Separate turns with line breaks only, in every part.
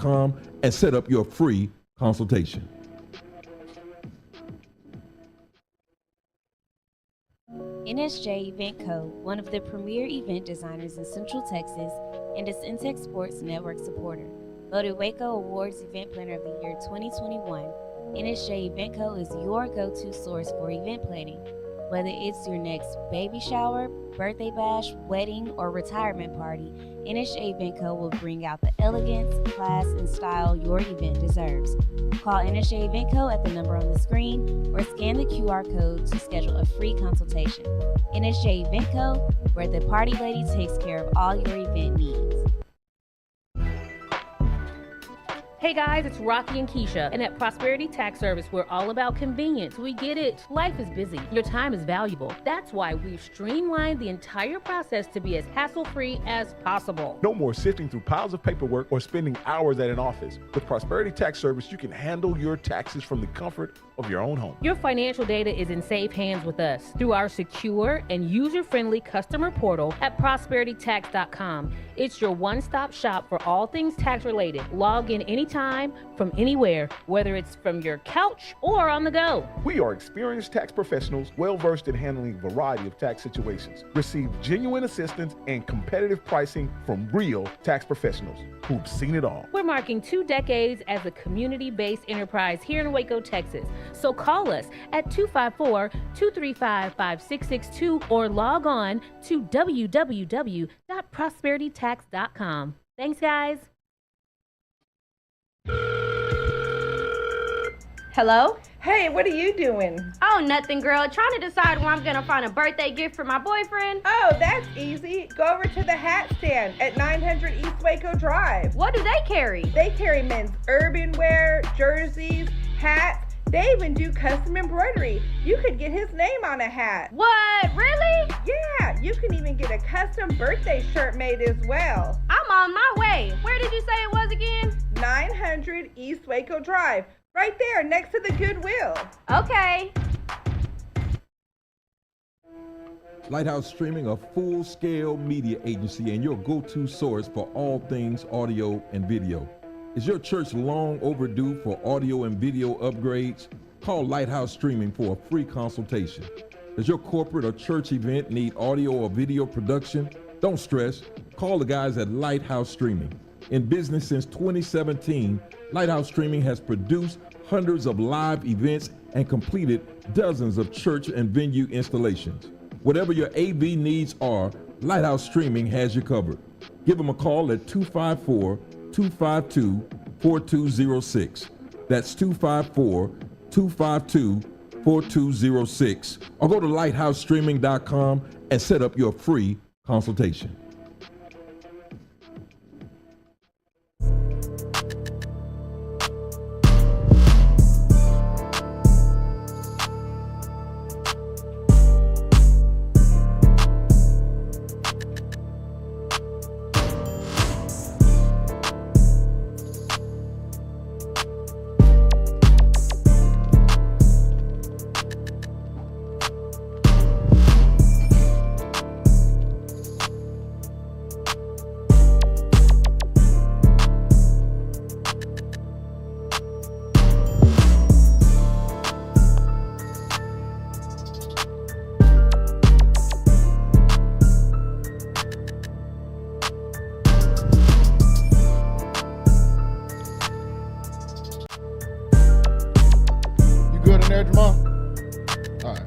centexprime.com and set up your free consultation.
NSJ Event Co., one of the premier event designers in Central Texas and a Centex Sports Network supporter. Voted Waco Awards Event Planner of the Year 2021, NSJ Event Co. is your go-to source for event planning. Whether it's your next baby shower, birthday bash, wedding, or retirement party, NSJ Event Co. will bring out the elegance, class, and style your event deserves. Call NSJ Event Co. at the number on the screen or scan the QR code to schedule a free consultation. NSJ Event Co., where the party lady takes care of all your event needs.
Hey guys, it's Rocky and Keisha, and at Prosperity Tax Service, we're all about convenience. We get it. Life is busy. Your time is valuable. That's why we've streamlined the entire process to be as hassle-free as possible.
No more sifting through piles of paperwork or spending hours at an office. With Prosperity Tax Service, you can handle your taxes from the comfort of your own home.
Your financial data is in safe hands with us through our secure and user-friendly customer portal at prosperitytax.com. It's your one-stop shop for all things tax-related. Log in anytime, from anywhere, whether it's from your couch or on the go.
We are experienced tax professionals, well-versed in handling a variety of tax situations. Receive genuine assistance and competitive pricing from real tax professionals who've seen it all.
We're marking 2 decades as a community-based enterprise here in Waco, Texas. So call us at 254-235-5662 or log on to www.prosperitytax.com. Thanks, guys.
Hello?
Hey, what are you doing?
Oh, nothing, girl. Trying to decide where I'm going to find a birthday gift for my boyfriend.
Oh, that's easy. Go over to the hat stand at 900 East Waco Drive.
What do they carry?
They carry men's urban wear, jerseys, hats. They even do custom embroidery. You could get his name on a hat.
What? Really?
Yeah, you can even get a custom birthday shirt made as well.
I'm on my way. Where did you say it was again?
900 East Waco Drive. Right there, next to the Goodwill.
Okay.
Lighthouse Streaming, a full-scale media agency and your go-to source for all things audio and video. Is your church long overdue for audio and video upgrades? Call Lighthouse Streaming for a free consultation. Does your corporate or church event need audio or video production? Don't stress. Call the guys at Lighthouse Streaming. In business since 2017, Lighthouse Streaming has produced hundreds of live events and completed dozens of church and venue installations. Whatever your AV needs are, Lighthouse Streaming has you covered. Give them a call at 254-252-4206. That's 254-252-4206. Or go to lighthousestreaming.com and set up your free consultation.
there, Jamal? All right.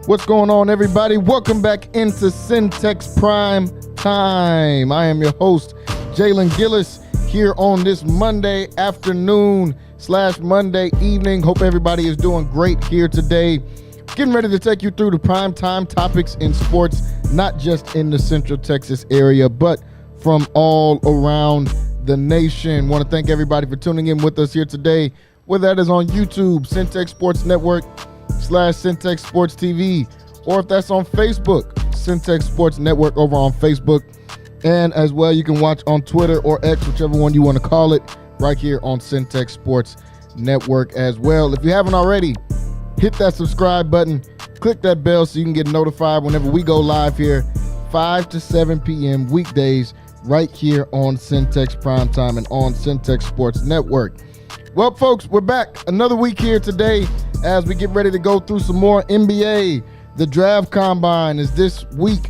What's going on, everybody? Welcome back into Centex Prime Time. I am your host, Jalen Gillis, here on this Monday afternoon / Monday evening. Hope everybody is doing great here today. Getting ready to take you through the prime time topics in sports, not just in the Central Texas area, but from all around the nation. Want to thank everybody for tuning in with us here today, whether that is on YouTube, Centex Sports Network / Centex Sports TV, or if that's on Facebook, Centex Sports Network over on Facebook. And as well, you can watch on Twitter or X, whichever one you want to call it, right here on Centex Sports Network as well. If you haven't already, hit that subscribe button, click that bell so you can get notified whenever we go live here, 5 to 7 p.m. weekdays, right here on Centex Primetime and on Centex Sports Network. Well, folks, we're back another week here today as we get ready to go through some more NBA. The draft combine is this week,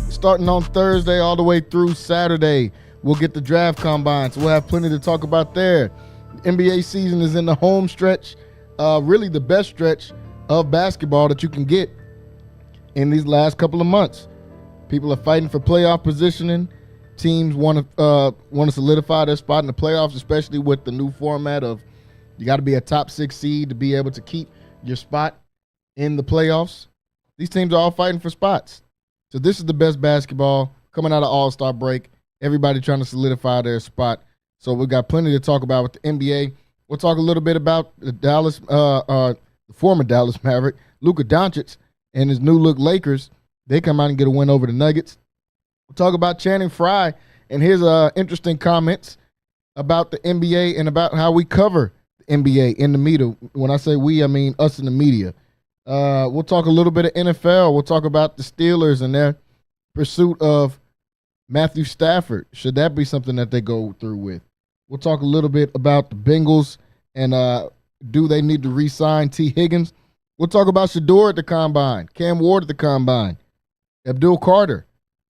starting on Thursday all the way through Saturday. We'll get the draft combine, so we'll have plenty to talk about there. The NBA season is in the home stretch, really the best stretch of basketball that you can get in these last couple of months. People are fighting for playoff positioning. Teams want to solidify their spot in the playoffs, especially with the new format of you got to be a top 6 seed to be able to keep your spot in the playoffs. These teams are all fighting for spots. So this is the best basketball coming out of All-Star break. Everybody trying to solidify their spot. So we've got plenty to talk about with the NBA. We'll talk a little bit about the former Dallas Maverick, Luka Doncic, and his new look Lakers. They come out and get a win over the Nuggets. We'll talk about Channing Frye and his interesting comments about the NBA and about how we cover the NBA in the media. When I say we, I mean us in the media. We'll talk a little bit of NFL. We'll talk about the Steelers and their pursuit of Matthew Stafford. Should that be something that they go through with? We'll talk a little bit about the Bengals and do they need to re-sign T. Higgins? We'll talk about Shador at the Combine, Cam Ward at the Combine, Abdul Carter.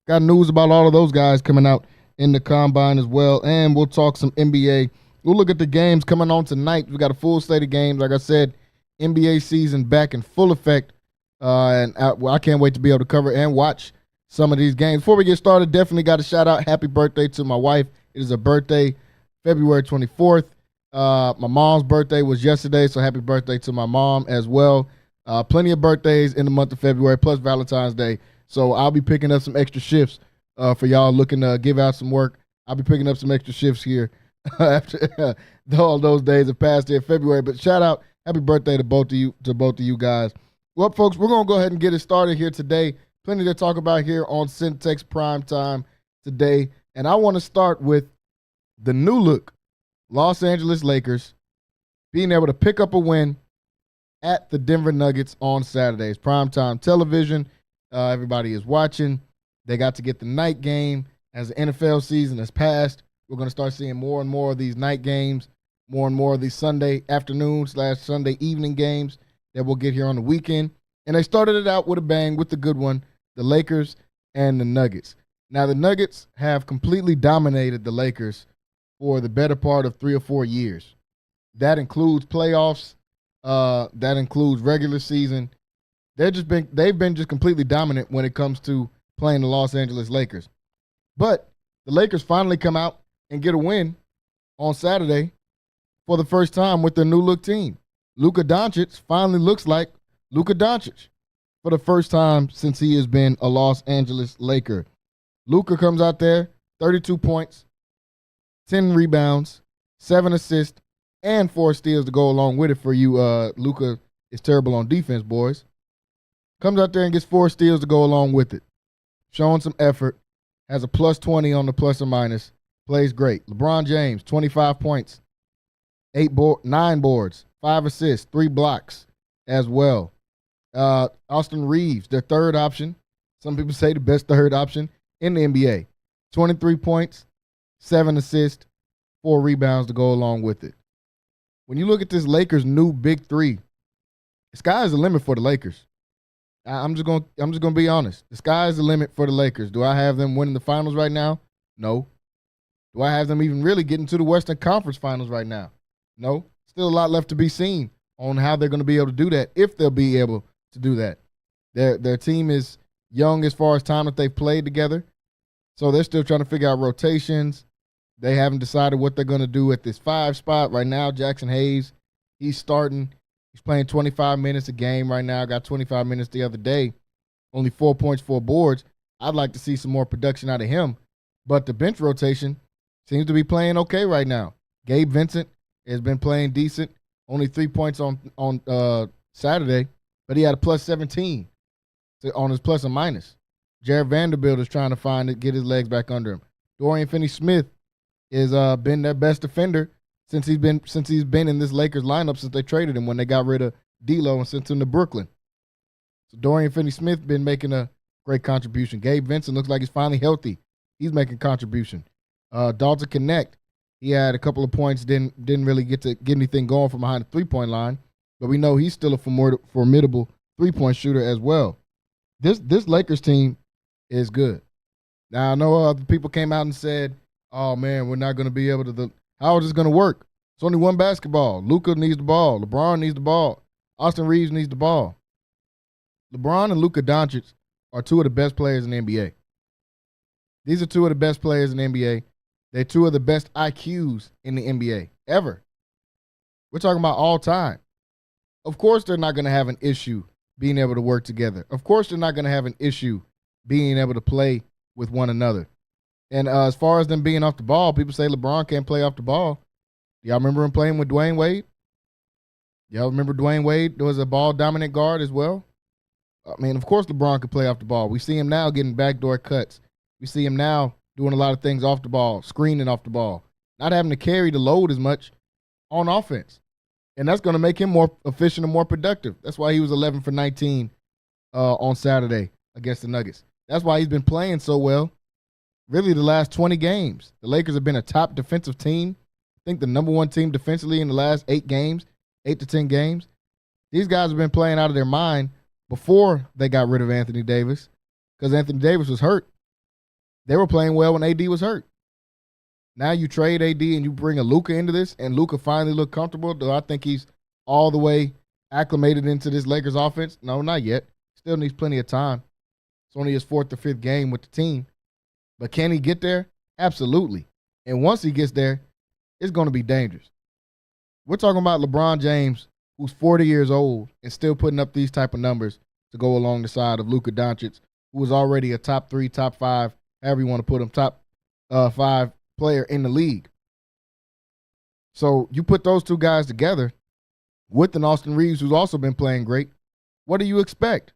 Got news about all of those guys coming out in the Combine as well. And we'll talk some NBA. We'll look at the games coming on tonight. We got a full slate of games. Like I said, NBA season back in full effect. I can't wait to be able to cover and watch some of these games. Before we get started, definitely got to shout out happy birthday to my wife. It is her birthday, February 24th. My mom's birthday was yesterday, so happy birthday to my mom as well. Plenty of birthdays in the month of February, plus Valentine's Day. So I'll be picking up some extra shifts for y'all looking to give out some work. I'll be picking up some extra shifts here after all those days have passed here in February. But shout out, happy birthday to both of you guys. Well, folks, we're going to go ahead and get it started here today. Plenty to talk about here on Centex Prime Time today. And I want to start with the new look Los Angeles Lakers being able to pick up a win at the Denver Nuggets on Saturdays. Primetime television. Everybody is watching. They got to get the night game. As the NFL season has passed, we're going to start seeing more and more of these night games, more and more of these Sunday afternoon / Sunday evening games that we'll get here on the weekend. And they started it out with a bang with the good one, the Lakers and the Nuggets. Now, the Nuggets have completely dominated the Lakers for the better part of 3 or 4 years. That includes playoffs. That includes regular season. They've been just completely dominant when it comes to playing the Los Angeles Lakers. But the Lakers finally come out and get a win on Saturday for the first time with their new look team. Luka Doncic finally looks like Luka Doncic for the first time since he has been a Los Angeles Laker. Luka comes out there, 32 points, 10 rebounds, 7 assists, and 4 steals to go along with it for you. Luka is terrible on defense, boys. Comes out there and gets 4 steals to go along with it. Showing some effort. Has a plus 20 on the plus or minus. Plays great. LeBron James, 25 points, 9 boards, 5 assists, 3 blocks as well. Austin Reeves, their third option. Some people say the best third option in the NBA. 23 points, 7 assists, 4 rebounds to go along with it. When you look at this Lakers' new big three, the sky is the limit for the Lakers. I'm just gonna be honest. The sky is the limit for the Lakers. Do I have them winning the finals right now? No. Do I have them even really getting to the Western Conference Finals right now? No. Still a lot left to be seen on how they're going to be able to do that, if they'll be able to do that. Their team is young as far as time that they've played together, so they're still trying to figure out rotations. They haven't decided what they're going to do at this 5 spot right now. Jackson Hayes, he's starting. He's playing 25 minutes a game right now. Got 25 minutes the other day. Only 4 points, 4 boards. I'd like to see some more production out of him. But the bench rotation seems to be playing okay right now. Gabe Vincent has been playing decent. Only 3 points on Saturday, but he had a plus 17 on his plus and minus. Jared Vanderbilt is trying to get his legs back under him. Dorian Finney-Smith has been their best defender since he's been in this Lakers lineup since they traded him when they got rid of D'Lo and sent him to Brooklyn. So Dorian Finney-Smith been making a great contribution. Gabe Vincent looks like he's finally healthy. He's making contribution. Dalton Connect, he had a couple of points, didn't really get anything going from behind the three-point line, but we know he's still a formidable three-point shooter as well. This Lakers team is good. Now I know other people came out and said, "Oh man, we're not going to be able to." How is this going to work? It's only one basketball. Luka needs the ball. LeBron needs the ball. Austin Reeves needs the ball. LeBron and Luka Doncic are two of the best players in the NBA. These are two of the best players in the NBA. They're two of the best IQs in the NBA ever. We're talking about all time. Of course they're not going to have an issue being able to work together. Of course they're not going to have an issue being able to play with one another. And as far as them being off the ball, people say LeBron can't play off the ball. Y'all remember him playing with Dwayne Wade? Y'all remember Dwayne Wade was a ball-dominant guard as well? I mean, of course LeBron could play off the ball. We see him now getting backdoor cuts. We see him now doing a lot of things off the ball, screening off the ball, not having to carry the load as much on offense. And that's going to make him more efficient and more productive. That's why he was 11 for 19 on Saturday against the Nuggets. That's why he's been playing so well. Really, the last 20 games, the Lakers have been a top defensive team. I think the number one team defensively in the last 8 to 10 games. These guys have been playing out of their mind before they got rid of Anthony Davis because Anthony Davis was hurt. They were playing well when AD was hurt. Now you trade AD and you bring a Luka into this, and Luka finally looked comfortable. Do I think he's all the way acclimated into this Lakers offense? No, not yet. Still needs plenty of time. It's only his 4th or 5th game with the team. But can he get there? Absolutely. And once he gets there, it's going to be dangerous. We're talking about LeBron James, who's 40 years old and still putting up these type of numbers to go along the side of Luka Doncic, who was already a top 3, top 5, however you want to put him, top 5 player in the league. So you put those two guys together with an Austin Reeves, who's also been playing great. What do you expect?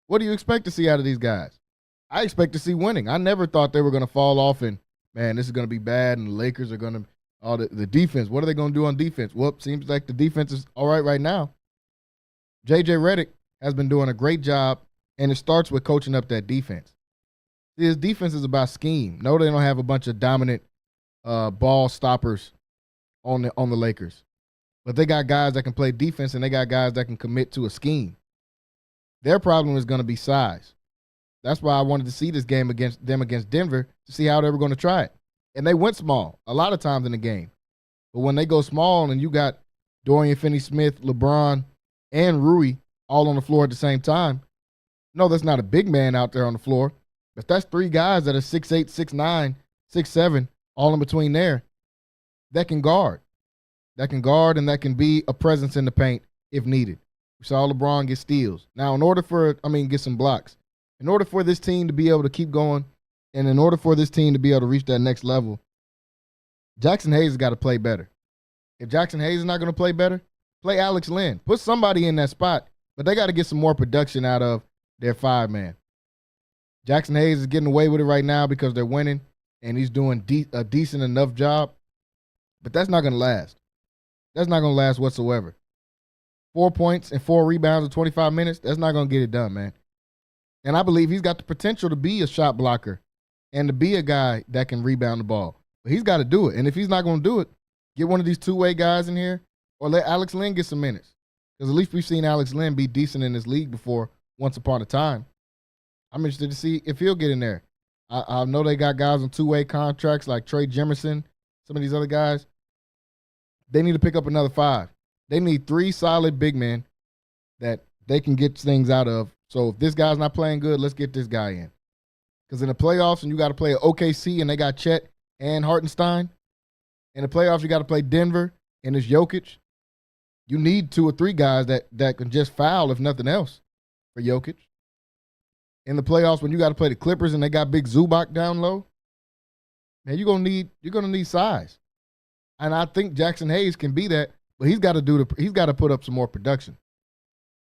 What do you expect to see out of these guys? I expect to see winning. I never thought they were going to fall off and, man, this is going to be bad and the Lakers are going to, the defense, what are they going to do on defense? Well, seems like the defense is all right now. J.J. Redick has been doing a great job, and it starts with coaching up that defense. His defense is about scheme. No, they don't have a bunch of dominant ball stoppers on the Lakers. But they got guys that can play defense, and they got guys that can commit to a scheme. Their problem is going to be size. That's why I wanted to see this game against Denver to see how they were going to try it. And they went small a lot of times in the game. But when they go small and you got Dorian Finney-Smith, LeBron, and Rui all on the floor at the same time, no, that's not a big man out there on the floor. But that's 3 guys that are 6'8", 6'9", 6'7", all in between there, that can guard. That can guard and that can be a presence in the paint if needed. We saw LeBron get steals. Now, get some blocks. In order for this team to be able to keep going, and in order for this team to be able to reach that next level, Jackson Hayes has got to play better. If Jackson Hayes is not going to play better, play Alex Len. Put somebody in that spot, but they got to get some more production out of their 5-man. Jackson Hayes is getting away with it right now because they're winning, and he's doing a decent enough job, but that's not going to last. That's not going to last whatsoever. 4 points and 4 rebounds in 25 minutes, that's not going to get it done, man. And I believe he's got the potential to be a shot blocker and to be a guy that can rebound the ball. But he's got to do it. And if he's not going to do it, get one of these two-way guys in here or let Alex Len get some minutes. Because at least we've seen Alex Len be decent in this league before once upon a time. I'm interested to see if he'll get in there. I know they got guys on two-way contracts like Trey Jemison, some of these other guys. They need to pick up another 5. They need 3 solid big men that they can get things out of. So if this guy's not playing good, let's get this guy in. Because in the playoffs, and you got to play OKC, and they got Chet and Hartenstein. In the playoffs, you got to play Denver, and it's Jokic. You need 2 or 3 guys that can just foul, if nothing else, for Jokic. In the playoffs, when you got to play the Clippers, and they got big Zubac down low, man, you're gonna need size. And I think Jackson Hayes can be that, but he's got to put up some more production.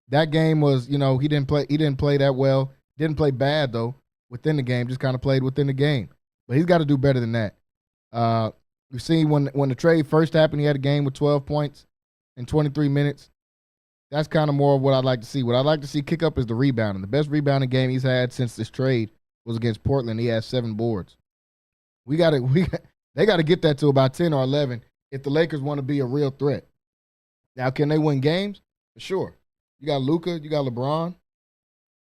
That game was, he didn't play that well. Didn't play bad though within the game, just kind of played within the game. But he's got to do better than that. We've seen when the trade first happened, he had a game with 12 points in 23 minutes. That's kind of more of what I'd like to see. What I'd like to see kick up is the rebounding. The best rebounding game he's had since this trade was against Portland. He has 7 boards. They got to get that to about 10 or 11 if the Lakers want to be a real threat. Now, can they win games? For sure. You got Luka, you got LeBron.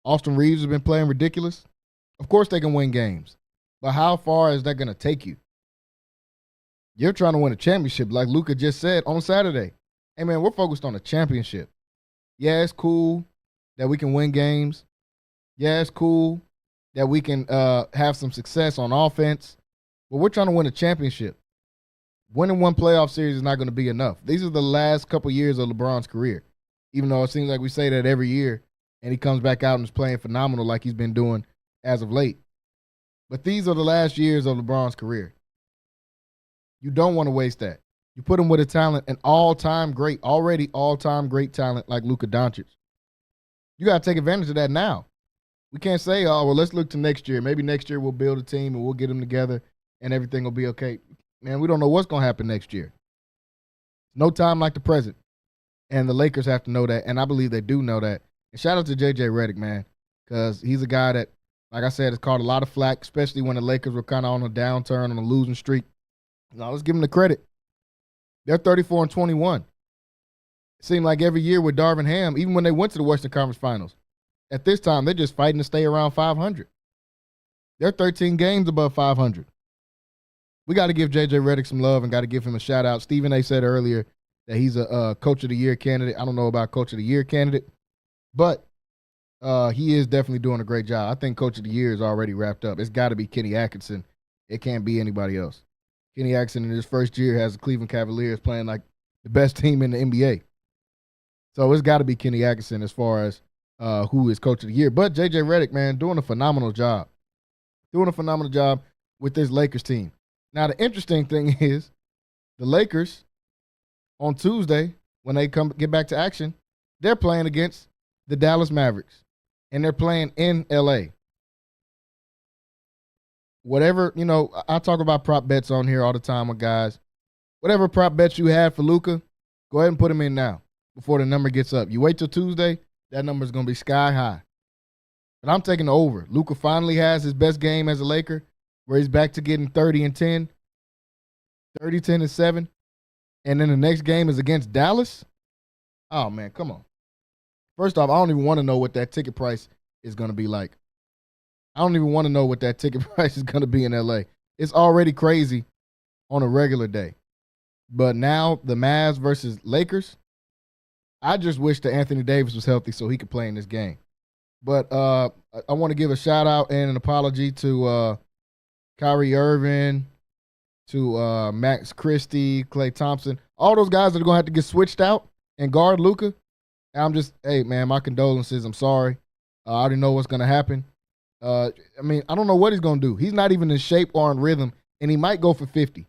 Austin Reeves has been playing ridiculous. Of course they can win games. But how far is that going to take you? You're trying to win a championship, like Luka just said on Saturday. Hey, man, we're focused on a championship. Yeah, it's cool that we can win games. Yeah, it's cool that we can have some success on offense. But we're trying to win a championship. Winning one playoff series is not going to be enough. These are the last couple years of LeBron's career, even though it seems like we say that every year, and he comes back out and is playing phenomenal like he's been doing as of late. But these are the last years of LeBron's career. You don't want to waste that. You put him with a talent, an all-time great, already all-time great talent like Luka Doncic. You got to take advantage of that now. We can't say, oh, well, let's look to next year. Maybe next year we'll build a team and we'll get them together and everything will be okay. Man, we don't know what's going to happen next year. No time like the present. And the Lakers have to know that, and I believe they do know that. And shout out to J.J. Redick, man, because he's a guy that, like I said, has caught a lot of flack, especially when the Lakers were kind of on a downturn, on a losing streak. Now, let's give them the credit. They're 34-21. It seemed like every year with Darvin Ham, even when they went to the Western Conference Finals, at this time, they're just fighting to stay around 500. They're 13 games above 500. We got to give J.J. Redick some love and got to give him a shout-out. Stephen A. said earlier that he's a Coach of the Year candidate. I don't know about Coach of the Year candidate, but he is definitely doing a great job. I think Coach of the Year is already wrapped up. It's got to be Kenny Atkinson. It can't be anybody else. Kenny Atkinson in his first year has the Cleveland Cavaliers playing like the best team in the NBA. So it's got to be Kenny Atkinson as far as who is Coach of the Year. But J.J. Redick, man, doing a phenomenal job. Doing a phenomenal job with this Lakers team. Now, the interesting thing is the Lakers on Tuesday, when they get back to action, they're playing against the Dallas Mavericks, and they're playing in L.A. Whatever, I talk about prop bets on here all the time with guys. Whatever prop bets you have for Luka, go ahead and put them in now before the number gets up. You wait till Tuesday, that number is going to be sky high. But I'm taking the over. Luka finally has his best game as a Laker, where he's back to getting 30-10, 30-10-7, and then the next game is against Dallas. Oh, man, come on. First off, I don't even want to know what that ticket price is going to be like. I don't even want to know what that ticket price is going to be in L.A. It's already crazy on a regular day. But now the Mavs versus Lakers, I just wish that Anthony Davis was healthy so he could play in this game. But I want to give a shout-out and an apology to Kyrie Irving, to Max Christie, Klay Thompson, all those guys that are going to have to get switched out and guard Luka. Hey, man, my condolences. I'm sorry. I already know what's going to happen. I don't know what he's going to do. He's not even in shape or in rhythm, and he might go for 50.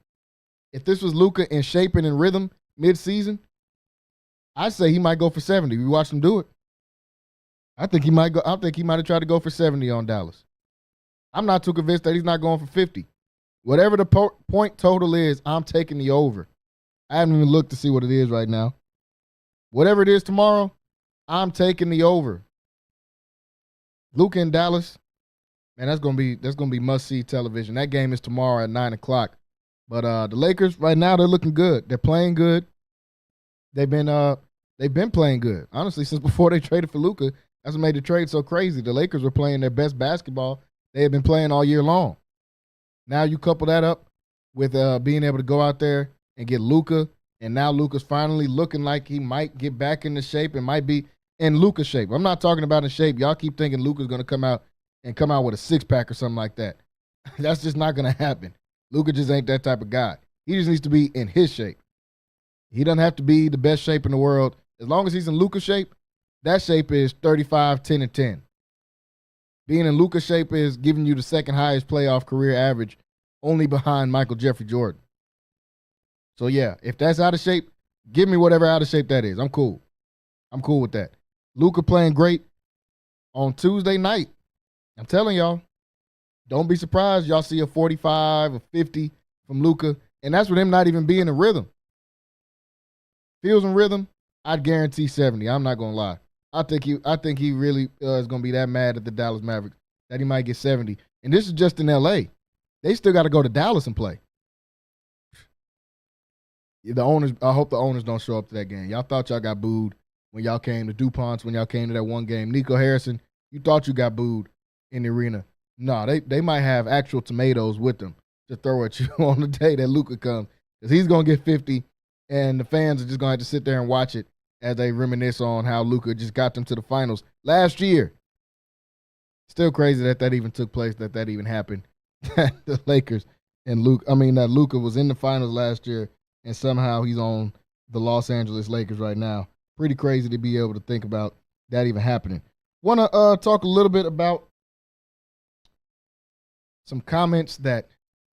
If this was Luka in shape and in rhythm mid-season, I'd say he might go for 70. We watched him do it. I think he might have tried to go for 70 on Dallas. I'm not too convinced that he's not going for 50. Whatever the point total is, I'm taking the over. I haven't even looked to see what it is right now. Whatever it is tomorrow, I'm taking the over. Luka in Dallas, man, that's gonna be must-see television. That game is tomorrow at 9:00. But the Lakers right now, they're looking good. They're playing good. They've been playing good. Honestly, since before they traded for Luka, that's what made the trade so crazy. The Lakers were playing their best basketball they have been playing all year long. Now you couple that up with being able to go out there and get Luka, and now Luka's finally looking like he might get back into shape and might be in Luka shape. I'm not talking about in shape. Y'all keep thinking Luka's going to come out with a six-pack or something like that. That's just not going to happen. Luka just ain't that type of guy. He just needs to be in his shape. He doesn't have to be the best shape in the world. As long as he's in Luka shape, that shape is 35, 10, and 10. Being in Luka shape is giving you the second highest playoff career average, only behind Michael Jeffrey Jordan. So, yeah, if that's out of shape, give me whatever out of shape that is. I'm cool. I'm cool with that. Luka playing great on Tuesday night. I'm telling y'all, don't be surprised y'all see a 45 or 50 from Luka And that's with him not even being in rhythm. If he was in rhythm, I'd guarantee 70. I'm not going to lie. I think he really is going to be that mad at the Dallas Mavericks that he might get 70. And this is just in L.A. They still got to go to Dallas and play. The owners, I hope the owners don't show up to that game. Y'all thought y'all got booed when y'all came to DuPont's, when y'all came to that one game. Nico Harrison, you thought you got booed in the arena. No, they might have actual tomatoes with them to throw at you on the day that Luka comes. Because he's going to get 50, and the fans are just going to have to sit there and watch it as they reminisce on how Luka just got them to the finals last year. Still crazy that even took place, that even happened. The Lakers and that Luka was in the finals last year, and somehow he's on the Los Angeles Lakers right now. Pretty crazy to be able to think about that even happening. Want to talk a little bit about some comments that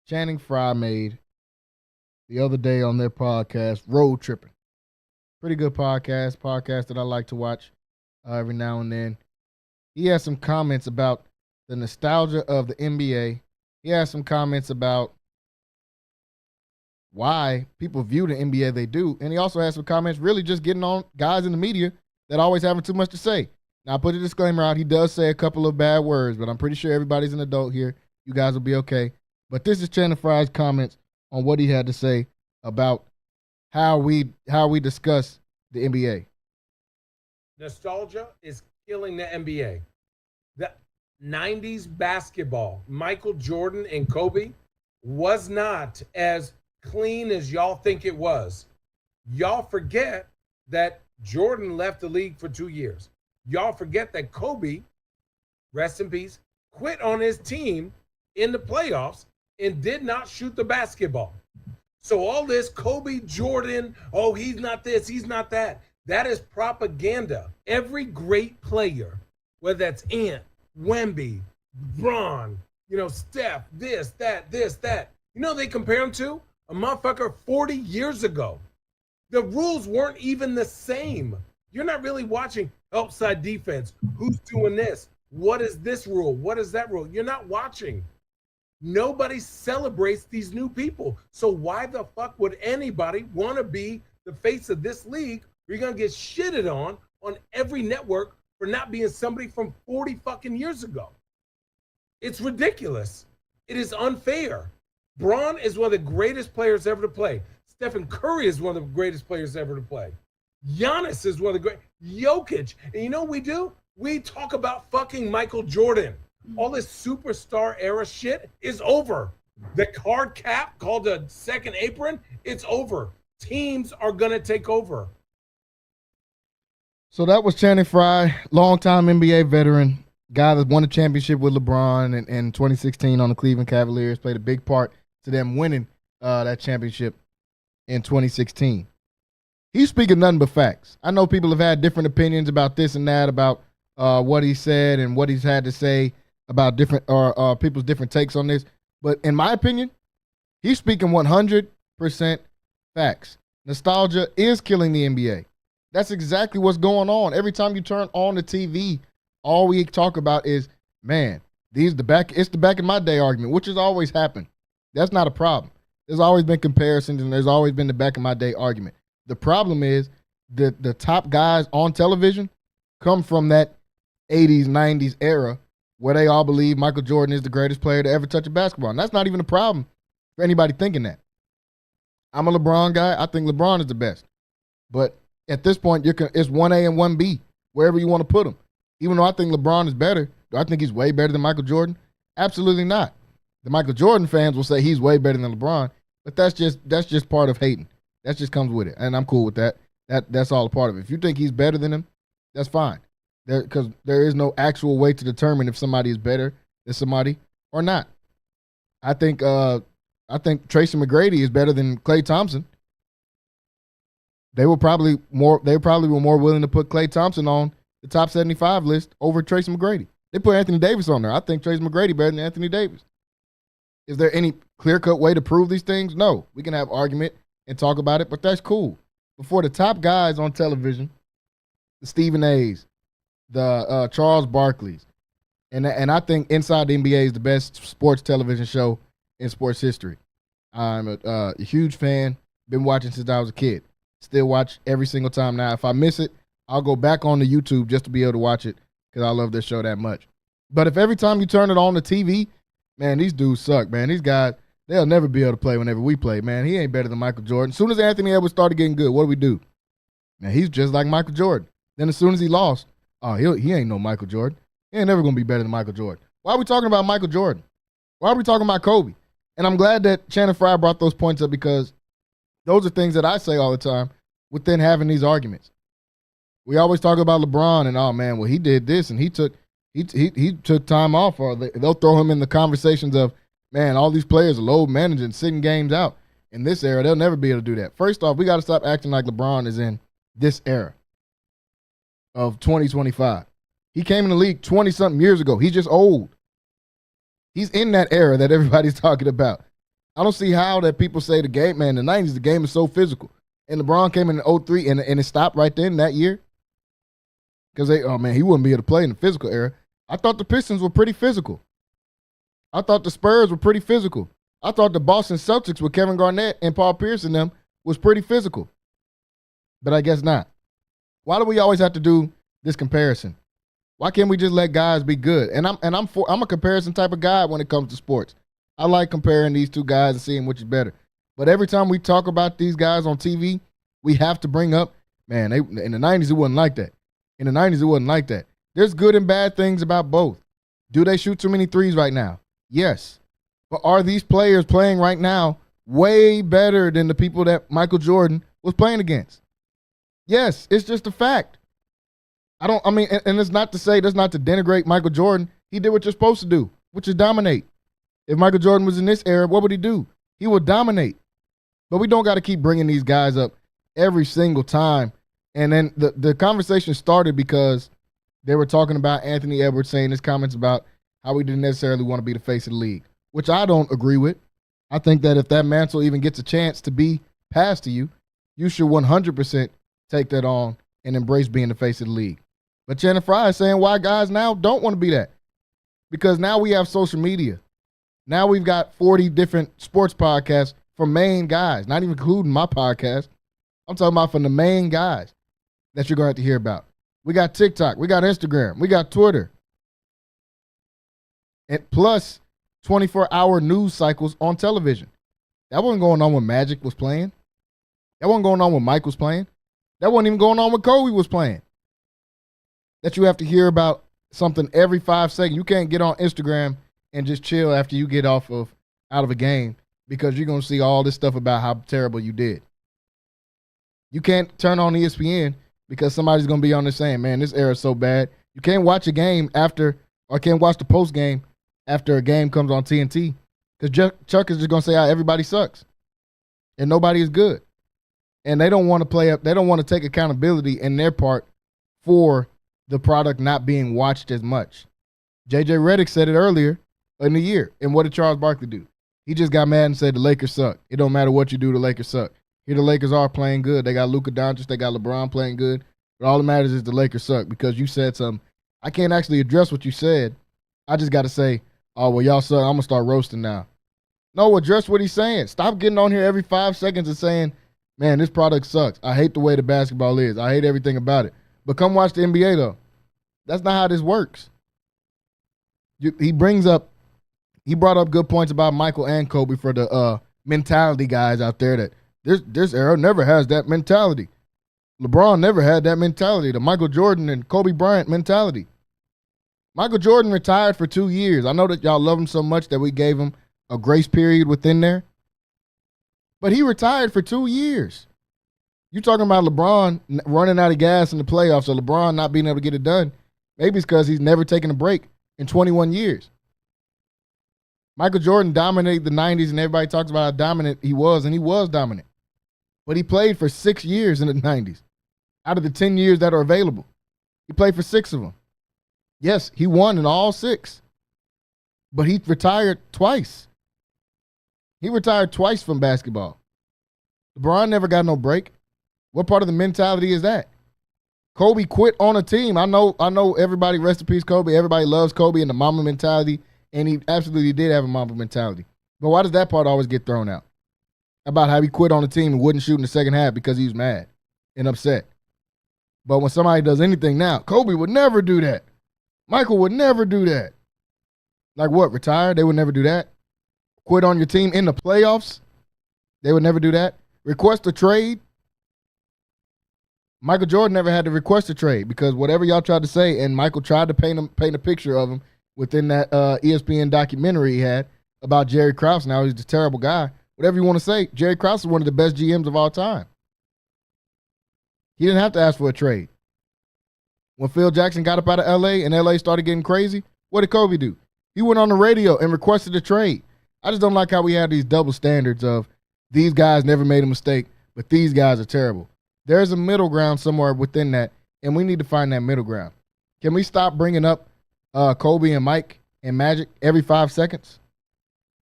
Channing Frye made the other day on their podcast, Road Tripping. Pretty good podcast that I like to watch every now and then. He has some comments about the nostalgia of the NBA. He has some comments about why people view the NBA they do. And he also has some comments really just getting on guys in the media that always having too much to say. Now, I put a disclaimer out. He does say a couple of bad words, but I'm pretty sure everybody's an adult here. You guys will be okay. But this is Channing Frye's comments on what he had to say about how we discuss the NBA.
Nostalgia is killing the NBA. The 90s basketball, Michael Jordan and Kobe, was not as clean as y'all think it was. Y'all forget that Jordan left the league for 2 years. Y'all forget that Kobe, rest in peace, quit on his team in the playoffs and did not shoot the basketball. So all this Kobe, Jordan, oh, he's not this, he's not that. That is propaganda. Every great player, whether that's Ant, Wemby, Bron, Steph, this, that. They compare him to a motherfucker 40 years ago. The rules weren't even the same. You're not really watching outside defense. Who's doing this? What is this rule? What is that rule? You're not watching. Nobody celebrates these new people. So why the fuck would anybody want to be the face of this league where you're going to get shitted on every network for not being somebody from 40 fucking years ago? It's ridiculous. It is unfair. Bron is one of the greatest players ever to play. Stephen Curry is one of the greatest players ever to play. Giannis is one of the great. Jokic. And you know what we do? We talk about fucking Michael Jordan. All this superstar era shit is over. The card cap called a second apron, it's over. Teams are going to take over.
So that was Channing Frye, longtime NBA veteran, guy that won a championship with LeBron in 2016 on the Cleveland Cavaliers, played a big part to them winning that championship in 2016. He's speaking nothing but facts. I know people have had different opinions about this and that, about what he said and what he's had to say about different people's different takes on this. But in my opinion, he's speaking 100% facts. Nostalgia is killing the NBA. That's exactly what's going on. Every time you turn on the TV, all we talk about is, man, it's the back in my day argument, which has always happened. That's not a problem. There's always been comparisons, and there's always been the back in my day argument. The problem is that the top guys on television come from that 80s, 90s era where they all believe Michael Jordan is the greatest player to ever touch a basketball. And that's not even a problem for anybody thinking that. I'm a LeBron guy. I think LeBron is the best. But at this point, it's 1A and 1B, wherever you want to put them. Even though I think LeBron is better, do I think he's way better than Michael Jordan? Absolutely not. The Michael Jordan fans will say he's way better than LeBron, but that's just part of hating. That just comes with it, and I'm cool with that. That's all a part of it. If you think he's better than him, that's fine. Because there is no actual way to determine if somebody is better than somebody or not. I think Tracy McGrady is better than Klay Thompson. They were probably more willing to put Klay Thompson on the top 75 list over Tracy McGrady. They put Anthony Davis on there. I think Tracy McGrady better than Anthony Davis. Is there any clear-cut way to prove these things? No. We can have argument and talk about it, but that's cool. Before the top guys on television, the Stephen A's, the Charles Barkley's, and I think Inside the NBA is the best sports television show in sports history. I'm a huge fan. Been watching since I was a kid. Still watch every single time now. If I miss it, I'll go back on the YouTube just to be able to watch it because I love this show that much. But if every time you turn it on the TV, man, these dudes suck, man. These guys, they'll never be able to play whenever we play, man. He ain't better than Michael Jordan. As soon as Anthony Edwards started getting good, what do? Man, he's just like Michael Jordan. Then as soon as he lost, he ain't no Michael Jordan. He ain't never going to be better than Michael Jordan. Why are we talking about Michael Jordan? Why are we talking about Kobe? And I'm glad that Shannon Fry brought those points up because those are things that I say all the time within having these arguments. We always talk about LeBron and, oh, man, well, he did this and he took time off, or they'll throw him in the conversations of, man, all these players are load managing, sitting games out. In this era, they'll never be able to do that. First off, we got to stop acting like LeBron is in this era of 2025. He came in the league 20-something years ago. He's just old. He's in that era that everybody's talking about. I don't see how that people say the game, man, in the 90s, the game is so physical. And LeBron came in 03 and it stopped right then that year. Because he wouldn't be able to play in the physical era. I thought the Pistons were pretty physical. I thought the Spurs were pretty physical. I thought the Boston Celtics with Kevin Garnett and Paul Pierce and them was pretty physical. But I guess not. Why do we always have to do this comparison? Why can't we just let guys be good? And I'm a comparison type of guy when it comes to sports. I like comparing these two guys and seeing which is better. But every time we talk about these guys on TV, we have to bring up, man, in the 90s, it wasn't like that. In the 90s, it wasn't like that. There's good and bad things about both. Do they shoot too many threes right now? Yes. But are these players playing right now way better than the people that Michael Jordan was playing against? Yes, it's just a fact. And it's not to say, that's not to denigrate Michael Jordan. He did what you're supposed to do, which is dominate. If Michael Jordan was in this era, what would he do? He would dominate. But we don't got to keep bringing these guys up every single time. And then the conversation started because they were talking about Anthony Edwards saying his comments about how he didn't necessarily want to be the face of the league, which I don't agree with. I think that if that mantle even gets a chance to be passed to you, you should 100% take that on and embrace being the face of the league. But Shannon Fry is saying why guys now don't want to be that. Because now we have social media. Now we've got 40 different sports podcasts from main guys, not even including my podcast. I'm talking about from the main guys that you're going to have to hear about. We got TikTok. We got Instagram. We got Twitter. And plus 24-hour news cycles on television. That wasn't going on when Magic was playing. That wasn't going on when Mike was playing. That wasn't even going on when Kobe was playing. That you have to hear about something every 5 seconds. You can't get on Instagram and just chill after you get out of a game because you're going to see all this stuff about how terrible you did. You can't turn on ESPN because somebody's going to be on there saying, man, this era is so bad. You can't watch a game after, or can't watch the post game after a game comes on TNT because Chuck is just going to say how everybody sucks and nobody is good. And they don't want to play up. They don't want to take accountability in their part for the product not being watched as much. JJ Redick said it earlier in the year. And what did Charles Barkley do? He just got mad and said the Lakers suck. It don't matter what you do, the Lakers suck. Here the Lakers are playing good. They got Luka Doncic. They got LeBron playing good. But all that matters is the Lakers suck because you said something. I can't actually address what you said. I just got to say, oh, well, y'all suck. I'm going to start roasting now. No, address what he's saying. Stop getting on here every 5 seconds and saying, man, this product sucks. I hate the way the basketball is. I hate everything about it. But come watch the NBA, though. That's not how this works. He brought up good points about Michael and Kobe for the mentality guys out there that this era never has that mentality. LeBron never had that mentality, the Michael Jordan and Kobe Bryant mentality. Michael Jordan retired for 2 years. I know that y'all love him so much that we gave him a grace period within there. But he retired for 2 years. You talking about LeBron running out of gas in the playoffs or LeBron not being able to get it done. Maybe it's because he's never taken a break in 21 years. Michael Jordan dominated the 90s, and everybody talks about how dominant he was, and he was dominant. But he played for 6 years in the 90s. Out of the 10 years that are available, he played for 6 of them. Yes, he won in all 6. But he retired twice. He retired twice from basketball. LeBron never got no break. What part of the mentality is that? Kobe quit on a team. I know everybody, rest in peace, Kobe. Everybody loves Kobe and the Mamba mentality, and he absolutely did have a Mamba mentality. But why does that part always get thrown out? about how he quit on the team and wouldn't shoot in the second half because he was mad and upset. But when somebody does anything now, Kobe would never do that. Michael would never do that. Like what, retire? They would never do that. Quit on your team in the playoffs? They would never do that. Request a trade? Michael Jordan never had to request a trade because whatever y'all tried to say, and Michael tried to paint a picture of him within that ESPN documentary he had about Jerry Krause. Now he's a terrible guy. Whatever you want to say, Jerry Krause is one of the best GMs of all time. He didn't have to ask for a trade. When Phil Jackson got up out of L.A. and L.A. started getting crazy, what did Kobe do? He went on the radio and requested a trade. I just don't like how we have these double standards of these guys never made a mistake, but these guys are terrible. There's a middle ground somewhere within that, and we need to find that middle ground. Can we stop bringing up Kobe and Mike and Magic every 5 seconds?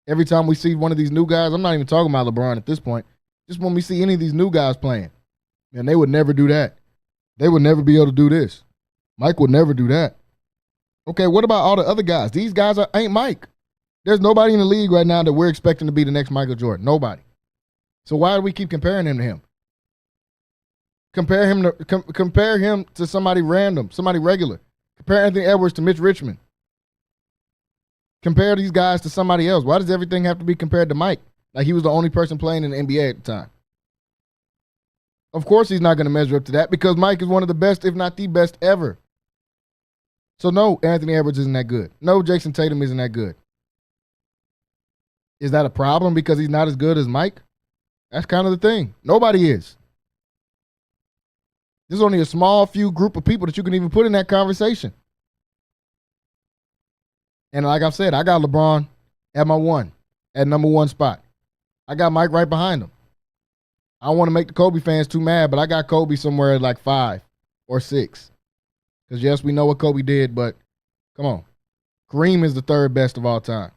Every time we see one of these new guys, I'm not even talking about LeBron at this point, just when we see any of these new guys playing, man, they would never do that. They would never be able to do this. Mike would never do that. Okay, what about all the other guys? These guys ain't Mike. There's nobody in the league right now that we're expecting to be the next Michael Jordan. Nobody. So why do we keep comparing him to him? Compare him to somebody random, somebody regular. Compare Anthony Edwards to Mitch Richmond. Compare these guys to somebody else. Why does everything have to be compared to Mike? Like he was the only person playing in the NBA at the time. Of course he's not going to measure up to that because Mike is one of the best, if not the best ever. So no, Anthony Edwards isn't that good. No, Jason Tatum isn't that good. Is that a problem because he's not as good as Mike? That's kind of the thing. Nobody is. There's only a small few group of people that you can even put in that conversation. And like I've said, I got LeBron at number one spot. I got Mike right behind him. I don't want to make the Kobe fans too mad, but I got Kobe somewhere at like 5 or 6. Because yes, we know what Kobe did, but come on. Kareem is the third best of all time.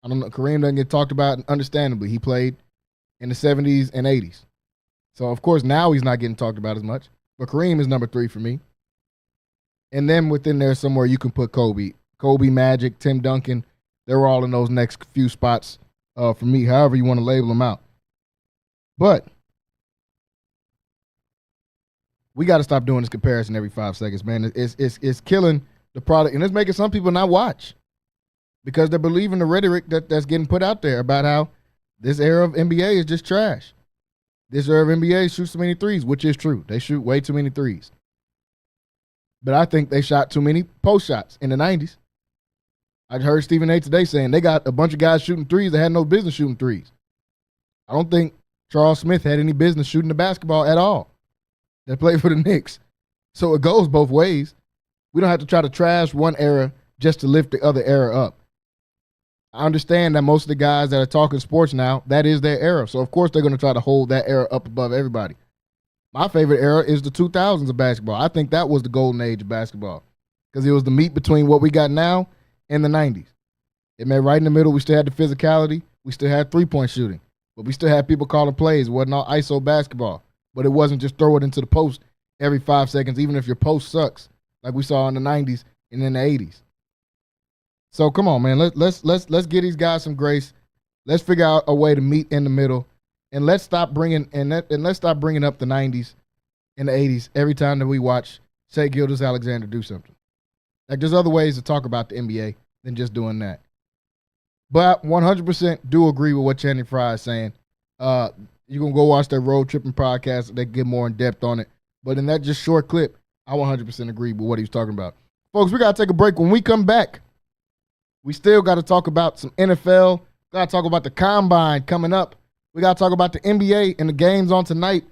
I don't know. Kareem doesn't get talked about, understandably. He played in the 70s and 80s. So, of course, now he's not getting talked about as much. But Kareem is number 3 for me. And then within there somewhere you can put Kobe. Kobe, Magic, Tim Duncan. They're all in those next few spots for me, however you want to label them out. But we got to stop doing this comparison every 5 seconds, man. It's killing the product, and it's making some people not watch because they're believing the rhetoric that's getting put out there about how this era of NBA is just trash. This era of NBA shoots too many threes, which is true. They shoot way too many threes. But I think they shot too many post shots in the 90s. I heard Stephen A. today saying they got a bunch of guys shooting threes that had no business shooting threes. I don't think Charles Smith had any business shooting the basketball at all that played for the Knicks. So it goes both ways. We don't have to try to trash one era just to lift the other era up. I understand that most of the guys that are talking sports now, that is their era. So, of course, they're going to try to hold that era up above everybody. My favorite era is the 2000s of basketball. I think that was the golden age of basketball because it was the meet between what we got now and the 90s. It made right in the middle. We still had the physicality. We still had three-point shooting. But we still had people calling plays. It wasn't all ISO basketball. But it wasn't just throw it into the post every 5 seconds, even if your post sucks, like we saw in the 90s and in the 80s. So come on, man. Let's give these guys some grace. Let's figure out a way to meet in the middle, and let's stop bringing up the 90s and the 80s every time that we watch Shai Gilgeous-Alexander do something. Like there's other ways to talk about the NBA than just doing that. But 100% do agree with what Channing Frye is saying. You're going to go watch that Road Tripping podcast. They get more in depth on it. But in that just short clip, I 100% agree with what he was talking about. Folks, we got to take a break. When we come back, we still got to talk about some NFL. Got to talk about the Combine coming up. We got to talk about the NBA and the games on tonight.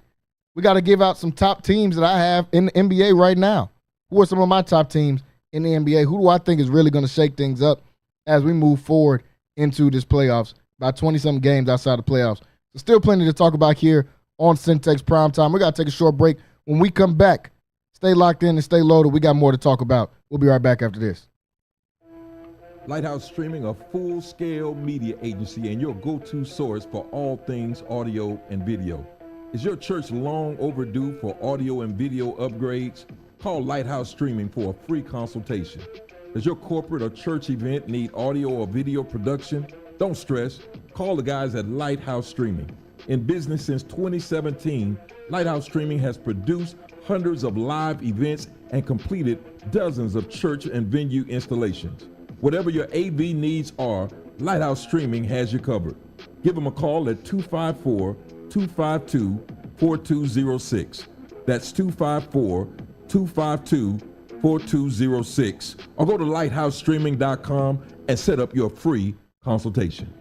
We got to give out some top teams that I have in the NBA right now. Who are some of my top teams in the NBA? Who do I think is really going to shake things up as we move forward into this playoffs? About 20-something games outside the playoffs. So still plenty to talk about here on Centex Primetime. We got to take a short break. When we come back, stay locked in and stay loaded. We got more to talk about. We'll be right back after this.
Lighthouse Streaming, a full-scale media agency and your go-to source for all things audio and video. Is your church long overdue for audio and video upgrades? Call Lighthouse Streaming for a free consultation. Does your corporate or church event need audio or video production? Don't stress. Call the guys at Lighthouse Streaming. In business since 2017, Lighthouse Streaming has produced hundreds of live events and completed dozens of church and venue installations. Whatever your AV needs are, Lighthouse Streaming has you covered. Give them a call at 254-252-4206. That's 254-252-4206. Or go to lighthousestreaming.com and set up your free consultation.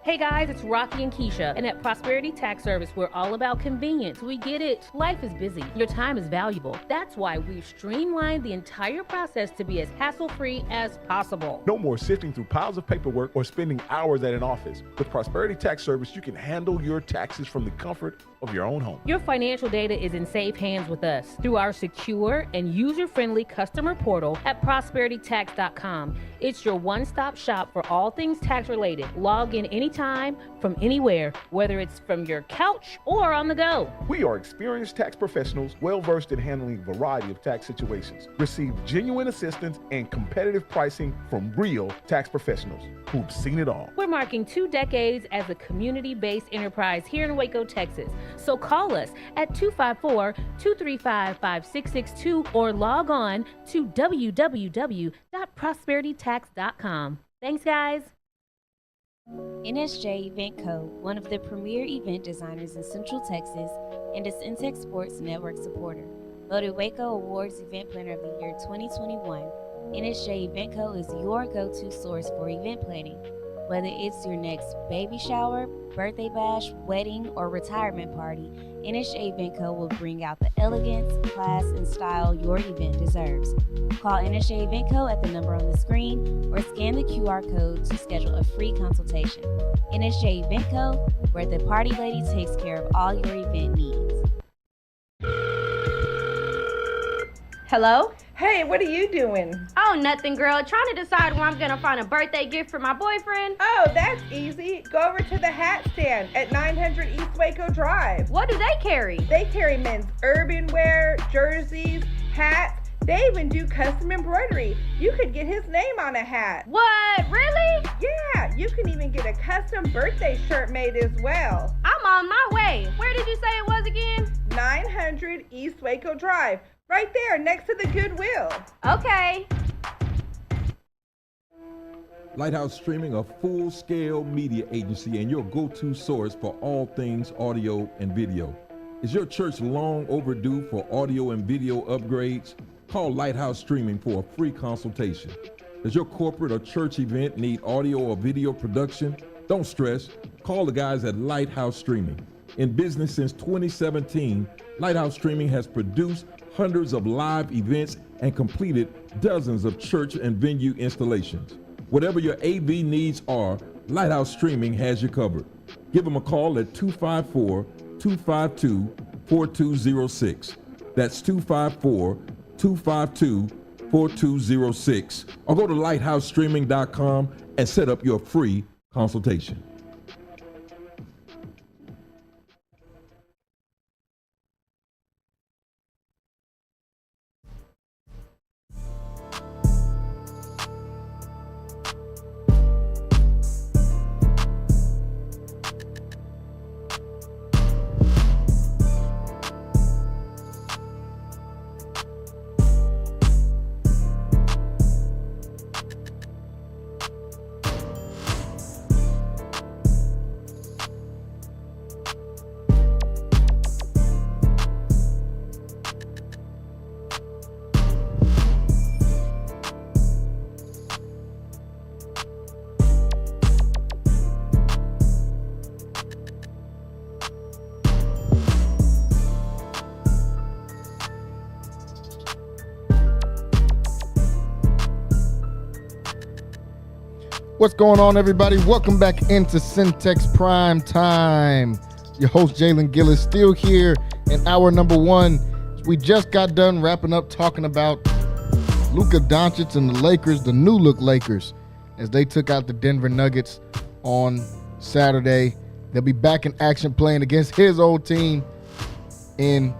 Hey guys, it's Rocky and Keisha, and at Prosperity Tax Service, we're all about convenience. We get it. Life is busy. Your time is valuable. That's why we've streamlined the entire process to be as hassle-free as possible.
No more sifting through piles of paperwork or spending hours at an office. With Prosperity Tax Service, you can handle your taxes from the comfort of your own home.
Your financial data is in safe hands with us through our secure and user-friendly customer portal at prosperitytax.com. It's your one-stop shop for all things tax-related. Log in anytime from anywhere, whether it's from your couch or on the go.
We are experienced tax professionals well-versed in handling a variety of tax situations. Receive genuine assistance and competitive pricing from real tax professionals who've seen it all.
We're marking 2 decades as a community-based enterprise here in Waco, Texas. So call us at 254-235-5662 or log on to www.prosperitytax.com. Thanks, guys.
NSJ Event Co., one of the premier event designers in Central Texas and a Centex Sports Network supporter. Voted Waco Awards Event Planner of the Year 2021, NSJ Event Co. is your go-to source for event planning. Whether it's your next baby shower, birthday bash, wedding, or retirement party, NSJ Event Co. will bring out the elegance, class, and style your event deserves. Call NSJ Event Co. at the number on the screen or scan the QR code to schedule a free consultation. NSJ Event Co., where the party lady takes care of all your event needs.
Hello? Hey, what are you doing?
Oh, nothing, girl. Trying to decide where I'm gonna find a birthday gift for my boyfriend.
Oh, that's easy. Go over to the hat stand at 900 East Waco Drive.
What do they carry?
They carry men's urban wear, jerseys, hats. They even do custom embroidery. You could get his name on a hat.
What? Really?
Yeah, you can even get a custom birthday shirt made as well.
I'm on my way. Where did you say it was again?
900 East Waco Drive. Right there, next to the Goodwill.
Okay.
Lighthouse Streaming, a full-scale media agency and your go-to source for all things audio and video. Is your church long overdue for audio and video upgrades? Call Lighthouse Streaming for a free consultation. Does your corporate or church event need audio or video production? Don't stress. Call the guys at Lighthouse Streaming. In business since 2017, Lighthouse Streaming has produced hundreds of live events and completed dozens of church and venue installations. Whatever your AV needs are, Lighthouse Streaming has you covered. Give them a call at 254-252-4206. That's 254-252-4206. Or go to lighthousestreaming.com and set up your free consultation.
What's going on, everybody? Welcome back into Centex Prime Time. Your host, Jalen Gillis, still here in hour number 1. We just got done wrapping up talking about Luka Doncic and the Lakers, the new look Lakers, as they took out the Denver Nuggets on Saturday. They'll be back in action playing against his old team in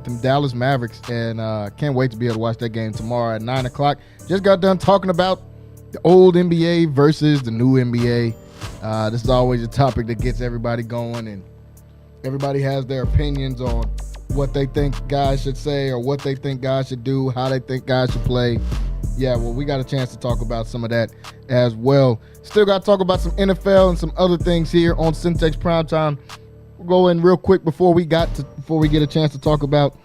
the Dallas Mavericks, and can't wait to be able to watch that game tomorrow at 9 o'clock. Just got done talking about The old NBA versus the new NBA. This is always a topic that gets everybody going, and everybody has their opinions on what they think guys should say or what they think guys should do, how they think guys should play. Yeah, well, we got a chance to talk about some of that as well. Still got to talk about some NFL and some other things here on Centex Primetime. We'll go in real quick before we get a chance to talk about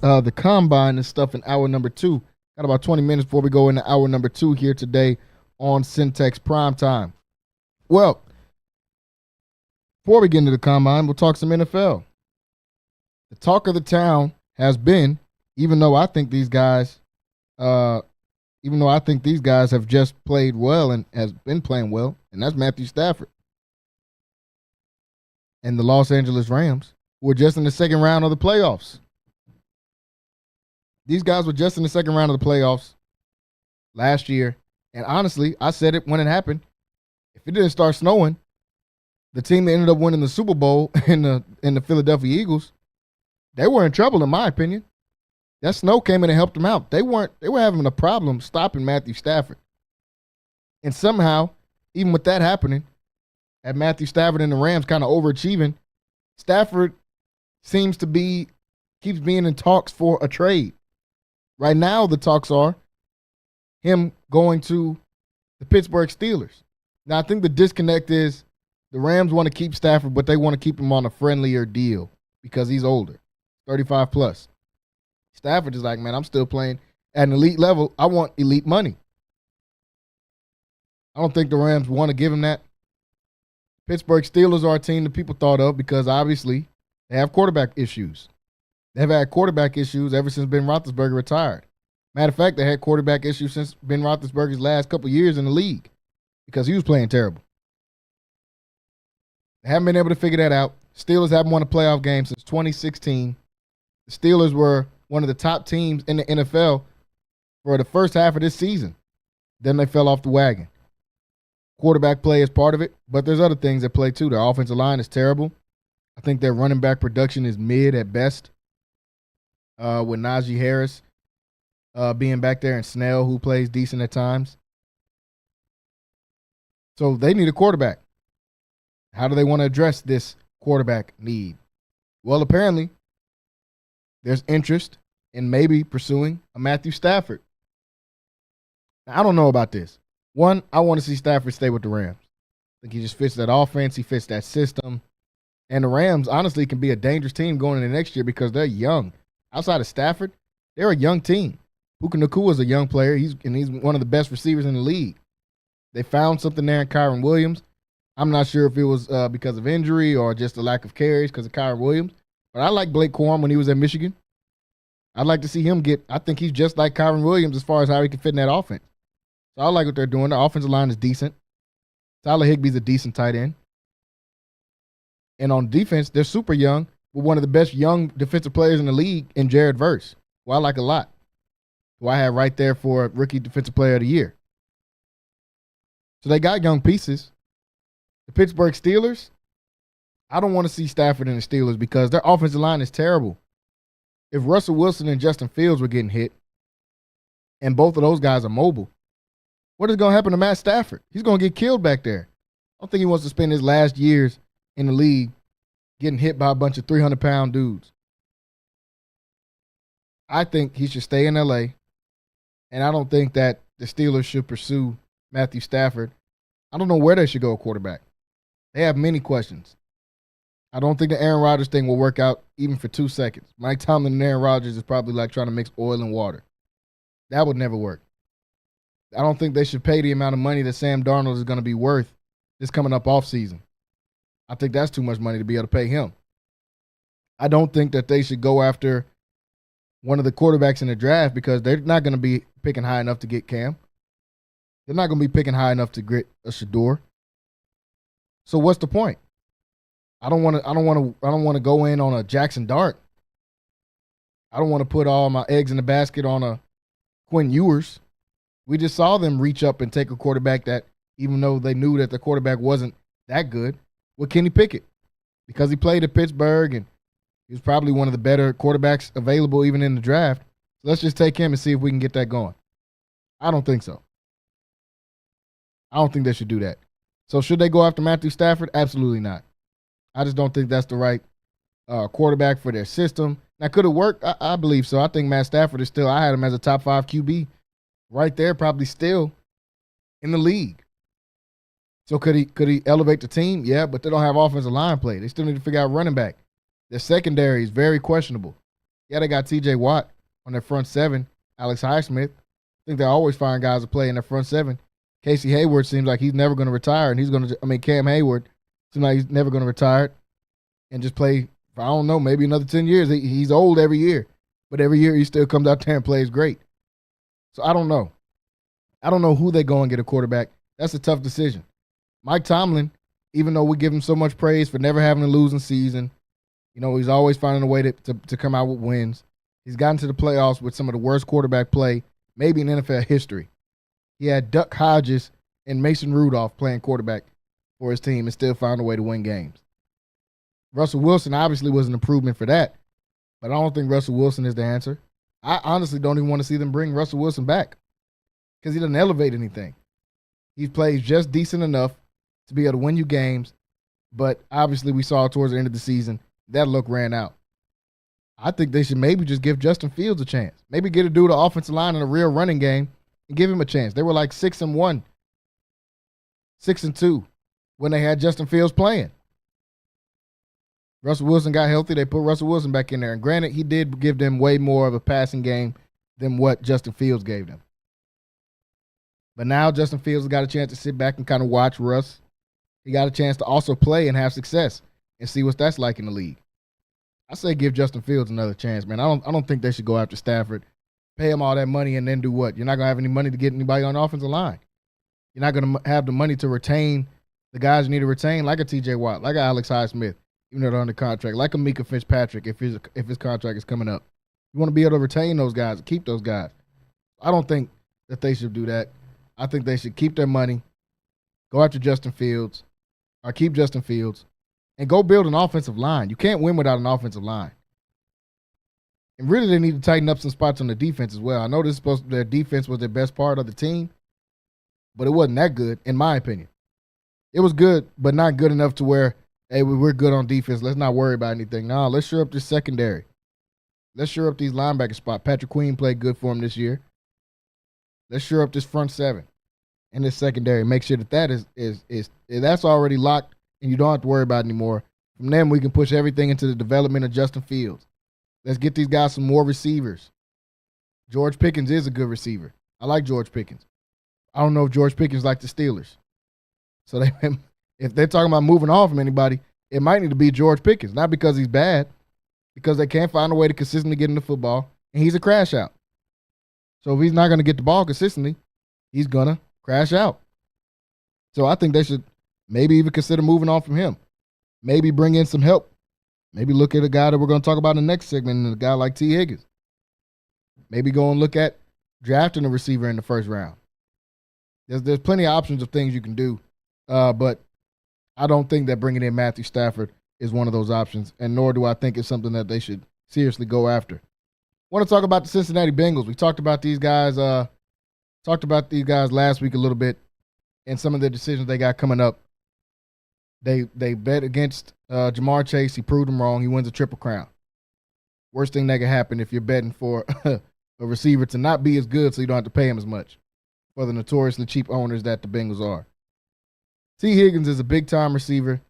the combine and stuff in hour number 2. Got about 20 minutes before we go into hour number 2 here today on Centex Primetime. Well, before we get into the combine, we'll talk some NFL. The talk of the town has been, even though I think these guys have just played well and has been playing well, and that's Matthew Stafford and the Los Angeles Rams, who were just in the second round of the playoffs. These guys were just in the second round of the playoffs last year, and honestly, I said it when it happened. If it didn't start snowing, the team that ended up winning the Super Bowl in the Philadelphia Eagles, they were in trouble, in my opinion. That snow came in and helped them out. They were having a problem stopping Matthew Stafford. And somehow, even with that happening, at Matthew Stafford and the Rams kind of overachieving, Stafford keeps being in talks for a trade. Right now, the talks are him going to the Pittsburgh Steelers. Now, I think the disconnect is the Rams want to keep Stafford, but they want to keep him on a friendlier deal because he's older, 35 plus. Stafford is like, man, I'm still playing at an elite level. I want elite money. I don't think the Rams want to give him that. Pittsburgh Steelers are a team that people thought of because obviously they have quarterback issues. They've had quarterback issues ever since Ben Roethlisberger retired. Matter of fact, they had quarterback issues since Ben Roethlisberger's last couple years in the league because he was playing terrible. They haven't been able to figure that out. Steelers haven't won a playoff game since 2016. The Steelers were one of the top teams in the NFL for the first half of this season. Then they fell off the wagon. Quarterback play is part of it, but there's other things that play too. Their offensive line is terrible. I think their running back production is mid at best. With Najee Harris being back there and Snell, who plays decent at times. So they need a quarterback. How do they want to address this quarterback need? Well, apparently, there's interest in maybe pursuing a Matthew Stafford. Now, I don't know about this. One, I want to see Stafford stay with the Rams. I think he just fits that offense. He fits that system. And the Rams, honestly, can be a dangerous team going into next year because they're young. Outside of Stafford, they're a young team. Puka Nacua is a young player. He's one of the best receivers in the league. They found something there in Kyron Williams. I'm not sure if it was because of injury or just a lack of carries because of Kyron Williams. But I like Blake Corum when he was at Michigan. I'd like to see him I think he's just like Kyron Williams as far as how he can fit in that offense. So I like what they're doing. The offensive line is decent. Tyler Higbee's a decent tight end. And on defense, they're super young with one of the best young defensive players in the league in Jared Verse, who I like a lot, who I have right there for Rookie Defensive Player of the Year. So they got young pieces. The Pittsburgh Steelers, I don't want to see Stafford and the Steelers because their offensive line is terrible. If Russell Wilson and Justin Fields were getting hit, and both of those guys are mobile, what is going to happen to Matt Stafford? He's going to get killed back there. I don't think he wants to spend his last years in the league getting hit by a bunch of 300-pound dudes. I think he should stay in L.A., and I don't think that the Steelers should pursue Matthew Stafford. I don't know where they should go at quarterback. They have many questions. I don't think the Aaron Rodgers thing will work out even for 2 seconds. Mike Tomlin and Aaron Rodgers is probably like trying to mix oil and water. That would never work. I don't think they should pay the amount of money that Sam Darnold is going to be worth this coming up offseason. I think that's too much money to be able to pay him. I don't think that they should go after one of the quarterbacks in the draft because they're not going to be picking high enough to get Cam. They're not going to be picking high enough to get a Shador. So what's the point? I don't want to go in on a Jackson Dart. I don't want to put all my eggs in the basket on a Quinn Ewers. We just saw them reach up and take a quarterback that, even though they knew that the quarterback wasn't that good, with Kenny Pickett, because he played at Pittsburgh and he was probably one of the better quarterbacks available even in the draft. So let's just take him and see if we can get that going. I don't think so. I don't think they should do that. So should they go after Matthew Stafford? Absolutely not. I just don't think that's the right quarterback for their system. Now, could it work? I believe so. I think Matt Stafford is still, I had him as a top 5 QB right there, probably still in the league. So could he elevate the team? Yeah, but they don't have offensive line play. They still need to figure out running back. Their secondary is very questionable. Yeah, they got TJ Watt on their front seven, Alex Highsmith. I think they always find guys to play in their front seven. Casey Hayward seems like he's never going to retire, and Cam Hayward seems like he's never going to retire and just play for, I don't know, maybe another 10 years. He's old every year, but every year he still comes out there and plays great. So I don't know. I don't know who they go and get a quarterback. That's a tough decision. Mike Tomlin, even though we give him so much praise for never having a losing season, he's always finding a way to come out with wins. He's gotten to the playoffs with some of the worst quarterback play, maybe in NFL history. He had Duck Hodges and Mason Rudolph playing quarterback for his team and still found a way to win games. Russell Wilson obviously was an improvement for that, but I don't think Russell Wilson is the answer. I honestly don't even want to see them bring Russell Wilson back because he doesn't elevate anything. He plays just decent enough to be able to win you games, but obviously we saw towards the end of the season that look ran out. I think they should maybe just give Justin Fields a chance. Maybe get a dude to offensive line in a real running game and give him a chance. They were like 6-1, 6-2 when they had Justin Fields playing. Russell Wilson got healthy. They put Russell Wilson back in there. And granted, he did give them way more of a passing game than what Justin Fields gave them. But now Justin Fields has got a chance to sit back and kind of watch Russ. He got a chance to also play and have success and see what that's like in the league. I say give Justin Fields another chance, man. I don't think they should go after Stafford, pay him all that money, and then do what? You're not going to have any money to get anybody on the offensive line. You're not going to have the money to retain the guys you need to retain, like a TJ Watt, like a Alex Highsmith, even though they're under contract, like a Mika Fitzpatrick if his contract is coming up. You want to be able to retain those guys and keep those guys. I don't think that they should do that. I think they should keep their money, go after Justin Fields, or keep Justin Fields, and go build an offensive line. You can't win without an offensive line. And really, they need to tighten up some spots on the defense as well. I know their defense was their best part of the team, but it wasn't that good, in my opinion. It was good, but not good enough to where, hey, we're good on defense. Let's not worry about anything. No, let's shore up this secondary. Let's shore up these linebacker spots. Patrick Queen played good for him this year. Let's shore up this front seven and this secondary. Make sure that is that's already locked and you don't have to worry about it anymore. From then, we can push everything into the development of Justin Fields. Let's get these guys some more receivers. George Pickens is a good receiver. I like George Pickens. I don't know if George Pickens like the Steelers. So if they're talking about moving on from anybody, it might need to be George Pickens. Not because he's bad, because they can't find a way to consistently get into football, and he's a crash out. So if he's not going to get the ball consistently, he's going to crash out. So I think they should maybe even consider moving on from him. Maybe bring in some help. Maybe look at a guy that we're going to talk about in the next segment, a guy like T. Higgins. Maybe go and look at drafting a receiver in the first round. There's plenty of options of things you can do, but I don't think that bringing in Matthew Stafford is one of those options, and nor do I think it's something that they should seriously go after. I want to talk about the Cincinnati Bengals. We talked about these guys last week a little bit and some of the decisions they got coming up. They bet against Jamar Chase. He proved them wrong. He wins a Triple Crown. Worst thing that could happen if you're betting for a receiver to not be as good so you don't have to pay him as much for the notoriously cheap owners that the Bengals are. T. Higgins is a big-time receiver,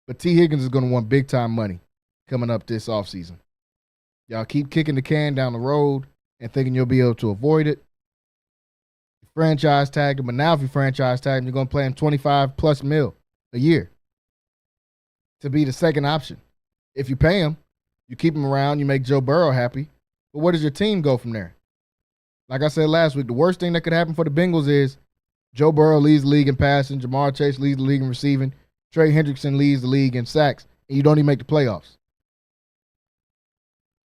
but T. Higgins is going to want big-time money coming up this offseason. Y'all keep kicking the can down the road and thinking you'll be able to avoid it. You franchise tagged him, but now if you franchise tag him, you're going to play him $25+ million a year to be the second option. If you pay him, you keep him around, you make Joe Burrow happy, but where does your team go from there? Like I said last week, the worst thing that could happen for the Bengals is Joe Burrow leads the league in passing, Jamar Chase leads the league in receiving, Trey Hendrickson leads the league in sacks, and you don't even make the playoffs.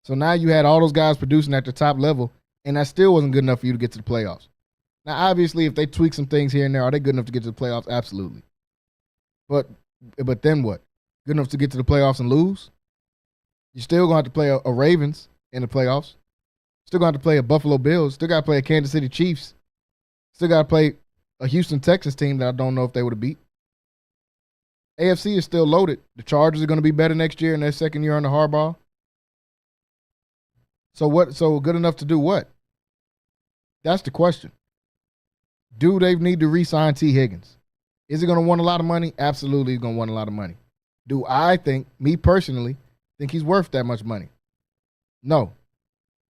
So now you had all those guys producing at the top level, and that still wasn't good enough for you to get to the playoffs. Now, obviously, if they tweak some things here and there, are they good enough to get to the playoffs? Absolutely. But then what? Good enough to get to the playoffs and lose? You're still going to have to play a Ravens in the playoffs. Still going to have to play a Buffalo Bills. Still got to play a Kansas City Chiefs. Still got to play a Houston Texans team that I don't know if they would have beat. AFC is still loaded. The Chargers are going to be better next year in their second year under Harbaugh. So what? So good enough to do what? That's the question. Do they need to re-sign T. Higgins? Is he going to want a lot of money? Absolutely, he's going to want a lot of money. Do I think, me personally, think he's worth that much money? No,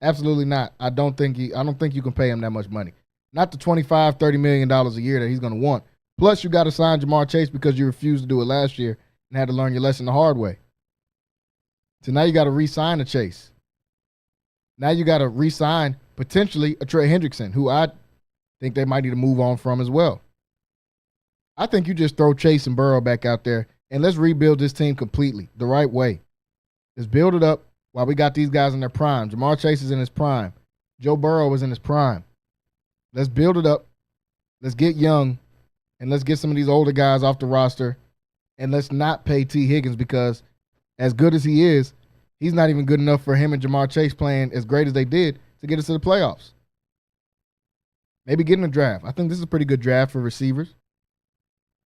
absolutely not. I don't think you can pay him that much money. Not the $25, $30 million a year that he's going to want. Plus, you got to sign Jamar Chase because you refused to do it last year and had to learn your lesson the hard way. So now you got to re-sign a Chase. Now you got to re-sign potentially a Trey Hendrickson, who I think they might need to move on from as well. I think you just throw Chase and Burrow back out there and let's rebuild this team completely the right way. Let's build it up while we got these guys in their prime. Jamar Chase is in his prime. Joe Burrow is in his prime. Let's build it up. Let's get young, and let's get some of these older guys off the roster, and let's not pay T. Higgins because as good as he is, he's not even good enough for him and Jamar Chase playing as great as they did to get us to the playoffs. Maybe get in a draft. I think this is a pretty good draft for receivers.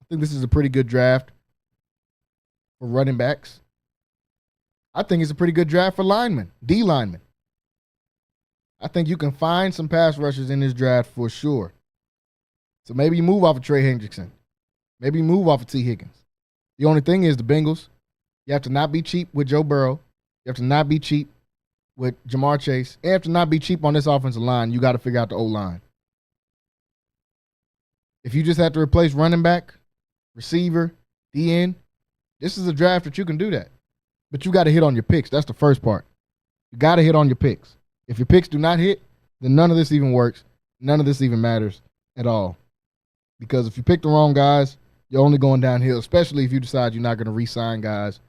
I think this is a pretty good draft for running backs. I think it's a pretty good draft for linemen, D linemen. I think you can find some pass rushers in this draft for sure. So maybe you move off of Trey Hendrickson. Maybe you move off of T. Higgins. The only thing is the Bengals, you have to not be cheap with Joe Burrow. You have to not be cheap with Jamar Chase. And you have to not be cheap on this offensive line. You got to figure out the O-line. If you just have to replace running back, receiver, DN, this is a draft that you can do that. But you got to hit on your picks. That's the first part. You got to hit on your picks. If your picks do not hit, then none of this even works. None of this even matters at all. Because if you pick the wrong guys, you're only going downhill, especially if you decide you're not going to re-sign guys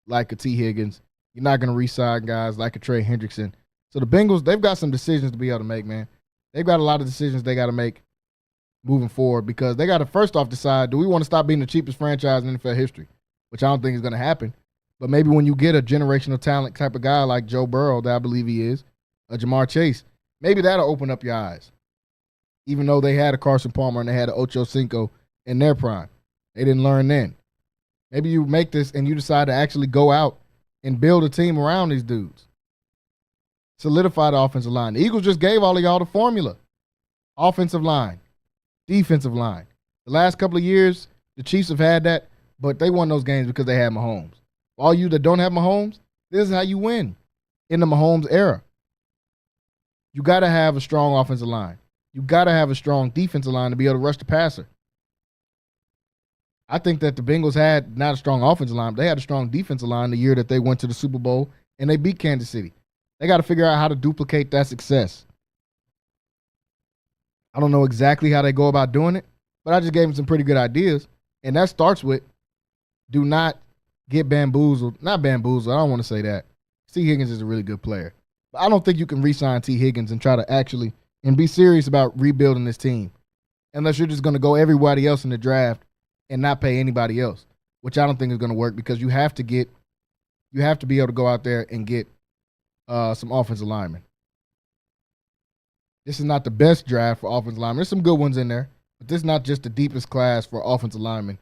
like a T. Higgins. You're not going to re-sign guys like a Trey Hendrickson. So the Bengals, they've got some decisions to be able to make, man. They've got a lot of decisions they got to make moving forward because they got to first off decide, do we want to stop being the cheapest franchise in NFL history? Which I don't think is going to happen. But maybe when you get a generational talent type of guy like Joe Burrow, that I believe he is, a Jamar Chase, maybe that'll open up your eyes. Even though they had a Carson Palmer and they had an Ocho Cinco in their prime. They didn't learn then. Maybe you make this and you decide to actually go out and build a team around these dudes. Solidify the offensive line. The Eagles just gave all of y'all the formula. Offensive line, defensive line. The last couple of years, the Chiefs have had that, but they won those games because they had Mahomes. All you that don't have Mahomes, this is how you win in the Mahomes era. You got to have a strong offensive line. You got to have a strong defensive line to be able to rush the passer. I think that the Bengals had not a strong offensive line, but they had a strong defensive line the year that they went to the Super Bowl and they beat Kansas City. They got to figure out how to duplicate that success. I don't know exactly how they go about doing it, but I just gave them some pretty good ideas. And that starts with do not get bamboozled. Not bamboozled. I don't want to say that. T. Higgins is a really good player. But I don't think you can re-sign T. Higgins and try to actually and be serious about rebuilding this team unless you're just going to go everybody else in the draft and not pay anybody else, which I don't think is going to work because you have to be able to go out there and get some offensive linemen. This is not the best draft for offensive linemen. There's some good ones in there, but this is not just the deepest class for offensive linemen.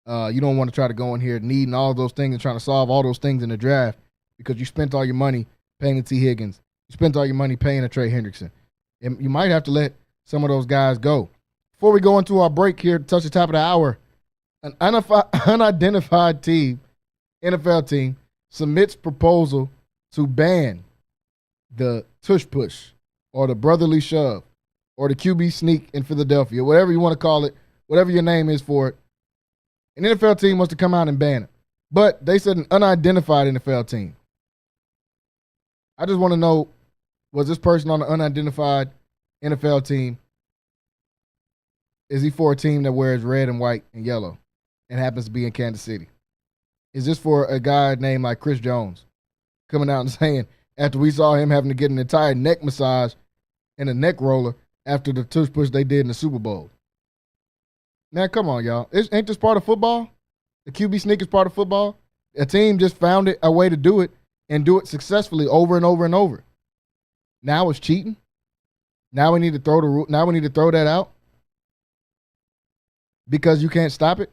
You don't want to try to go in here needing all those things and trying to solve all those things in the draft because you spent all your money paying a T. Higgins. You spent all your money paying a Trey Hendrickson. And you might have to let some of those guys go. Before we go into our break here to touch the top of the hour, an unidentified team, NFL team, submits proposal to ban the tush push or the brotherly shove or the QB sneak in Philadelphia, whatever you want to call it, whatever your name is for it. An NFL team wants to come out and ban it. But they said an unidentified NFL team. I just want to know, was this person on the unidentified NFL team, is he for a team that wears red and white and yellow and happens to be in Kansas City? Is this for a guy named like Chris Jones coming out and saying, after we saw him having to get an entire neck massage and a neck roller after the tush push they did in the Super Bowl? Now, come on, y'all. Ain't this part of football? The QB sneak is part of football? A team just found a way to do it and do it successfully over and over and over. Now it's cheating. Now we need to throw that out. because you can't stop it.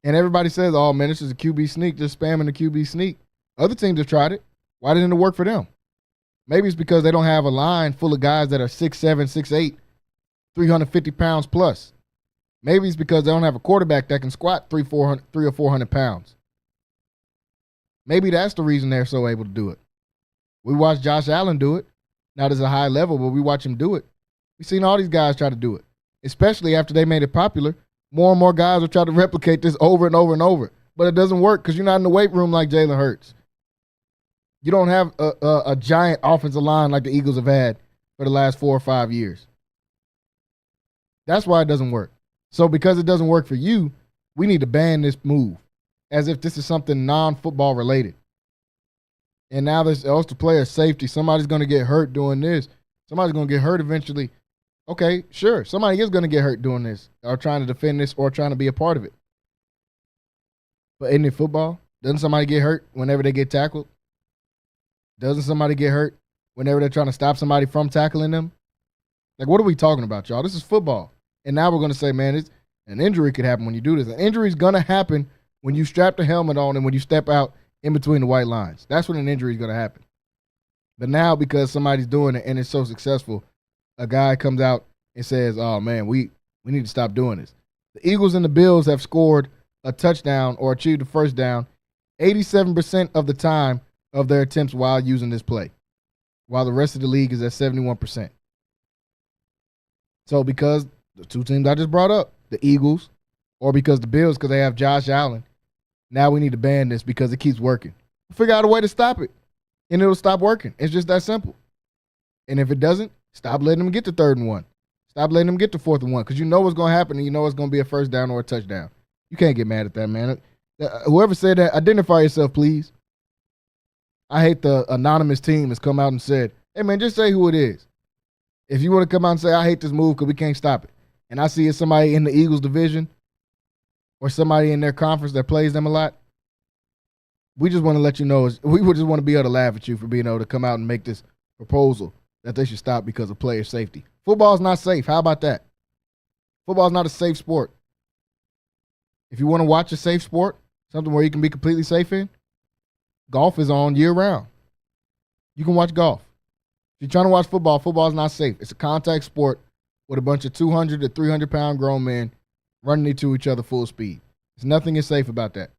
And everybody says, oh, man, this is a QB sneak, just spamming the QB sneak. Other teams have tried it. Why didn't it work for them? Maybe it's because they don't have a line full of guys that are 6'7", 6'8", 350 pounds plus. Maybe it's because they don't have a quarterback that can squat 300 or 400 pounds. Maybe that's the reason they're so able to do it. We watched Josh Allen do it. Not as a high level, but we watch him do it. We've seen all these guys try to do it, especially after they made it popular. More and more guys will try to replicate this over and over and over. But it doesn't work because you're not in the weight room like Jalen Hurts. You don't have a giant offensive line like the Eagles have had for the last 4 or 5 years. That's why it doesn't work. So because it doesn't work for you, we need to ban this move as if this is something non-football related. And now there's also player safety. Somebody's going to get hurt doing this. Somebody's going to get hurt eventually. Okay, sure. Somebody is going to get hurt doing this or trying to defend this or trying to be a part of it. But isn't it football? Doesn't somebody get hurt whenever they get tackled? Doesn't somebody get hurt whenever they're trying to stop somebody from tackling them? Like, what are we talking about, y'all? This is football. And now we're going to say, man, an injury could happen when you do this. An injury is going to happen when you strap the helmet on and when you step out in between the white lines. That's when an injury is going to happen. But now, because somebody's doing it and it's so successful, a guy comes out and says, oh, man, we need to stop doing this. The Eagles and the Bills have scored a touchdown or achieved a first down 87% of the time of their attempts while using this play, while the rest of the league is at 71%. So because the two teams I just brought up, the Eagles, or because the Bills, because they have Josh Allen, now we need to ban this because it keeps working. Figure out a way to stop it, and it'll stop working. It's just that simple. And if it doesn't, stop letting them get the 3rd and 1. Stop letting them get the 4th and 1 because you know what's going to happen and you know it's going to be a first down or a touchdown. You can't get mad at that, man. Whoever said that, identify yourself, please. I hate the anonymous team that's come out and said, hey, man, just say who it is. If you want to come out and say, I hate this move because we can't stop it, and I see it's somebody in the Eagles division or somebody in their conference that plays them a lot, we just want to let you know, we would just want to be able to laugh at you for being able to come out and make this proposal that they should stop because of player safety. Football is not safe. How about that? Football is not a safe sport. If you want to watch a safe sport, something where you can be completely safe in, golf is on year-round. You can watch golf. If you're trying to watch football, football is not safe. It's a contact sport with a bunch of 200 to 300-pound grown men running into each other full speed. There's nothing is safe about that.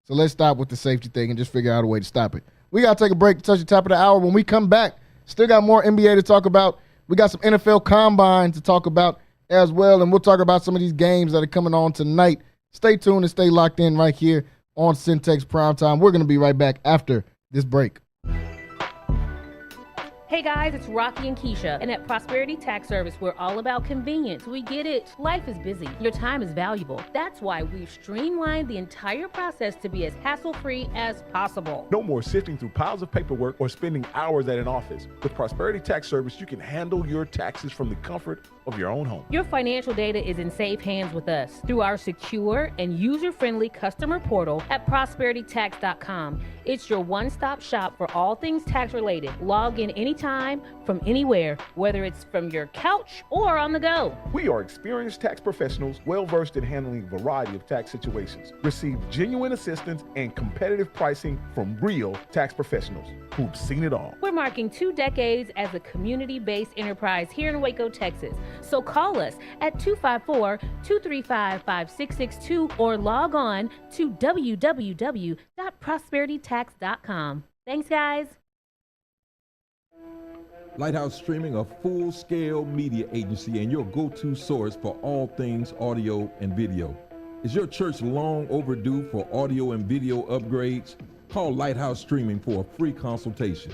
So let's stop with the safety thing and just figure out a way to stop it. We got to take a break to touch the top of the hour. When we come back, still got more NBA to talk about. We got some NFL Combine to talk about as well, and we'll talk about some of these games that are coming on tonight. Stay tuned and stay locked in right here on Centex Primetime. We're going to be right back after this break.
Hey guys, it's Rocky and Keisha, and at Prosperity Tax Service, we're all about convenience. We get it. Life is busy. Your time is valuable. That's why we've streamlined the entire process to be as hassle-free as possible.
No more sifting through piles of paperwork or spending hours at an office. With Prosperity Tax Service, you can handle your taxes from the comfort of your own home.
Your financial data is in safe hands with us through our secure and user-friendly customer portal at prosperitytax.com. It's your one-stop shop for all things tax-related. Log in anytime, from anywhere, whether it's from your couch or on the go.
We are experienced tax professionals, well-versed in handling a variety of tax situations. Receive genuine assistance and competitive pricing from real tax professionals who've seen it all.
We're marking 2 decades as a community-based enterprise here in Waco, Texas. So call us at 254-235-5662 or log on to www.prosperitytax.com. Thanks, guys.
Lighthouse Streaming, a full-scale media agency and your go-to source for all things audio and video. Is your church long overdue for audio and video upgrades? Call Lighthouse Streaming for a free consultation.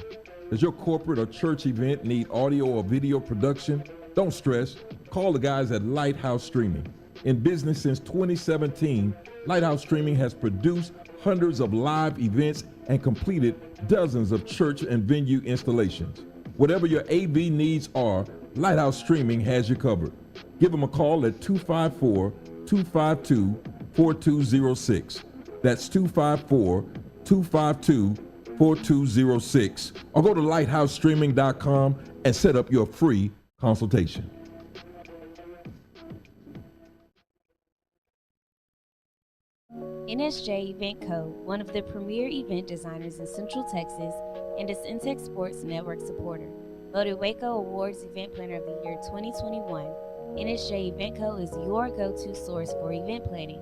Does your corporate or church event need audio or video production? Don't stress. Call the guys at Lighthouse Streaming. In business since 2017, Lighthouse Streaming has produced hundreds of live events and completed dozens of church and venue installations. Whatever your AV needs are, Lighthouse Streaming has you covered. Give them a call at 254-252-4206. That's 254-252-4206. Or go to lighthousestreaming.com and set up your free consultation.
NSJ Event Co., one of the premier event designers in Central Texas and a Centex Sports Network supporter. Voted Waco Awards Event Planner of the Year 2021, NSJ Event Co. is your go-to source for event planning.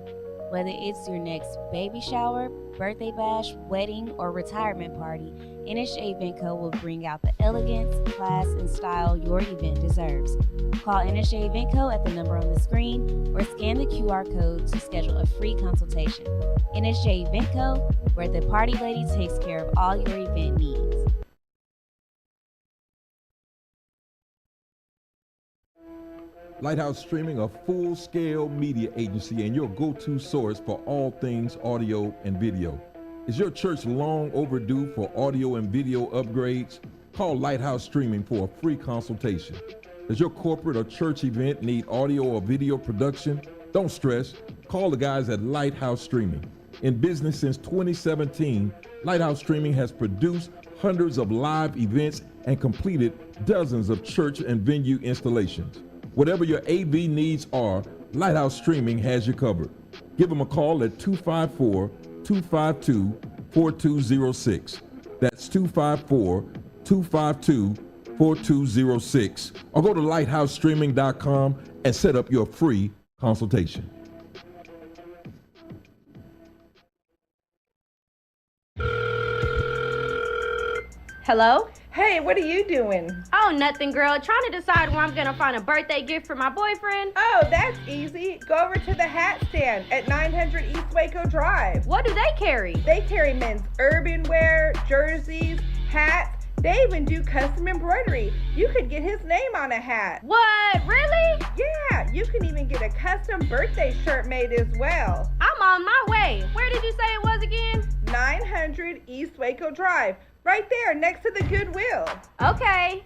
Whether it's your next baby shower, birthday bash, wedding, or retirement party, NSJ Event Co. will bring out the elegance, class, and style your event deserves. Call NSJ Event Co. at the number on the screen or scan the QR code to schedule a free consultation. NSJ Event Co., where the party lady takes care of all your event needs.
Lighthouse Streaming, a full-scale media agency and your go-to source for all things audio and video. Is your church long overdue for audio and video upgrades? Call Lighthouse Streaming for a free consultation. Does your corporate or church event need audio or video production? Don't stress. Call the guys at Lighthouse Streaming. In business since 2017, Lighthouse Streaming has produced hundreds of live events and completed dozens of church and venue installations. Whatever your AV needs are, Lighthouse Streaming has you covered. Give them a call at 254-252-4206. That's 254-252-4206. Or go to lighthousestreaming.com and set up your free consultation.
Hello? Hey, what are you doing?
Oh, nothing, girl. Trying to decide where I'm gonna find a birthday gift for my boyfriend.
Oh, that's easy. Go over to the hat stand at 900 East Waco Drive.
What do they carry?
They carry men's urban wear, jerseys, hats. They even do custom embroidery. You could get his name on a hat.
What? Really?
Yeah, you can even get a custom birthday shirt made as well.
I'm on my way. Where did you say it was again?
900 East Waco Drive. Right there, next to the Goodwill.
Okay.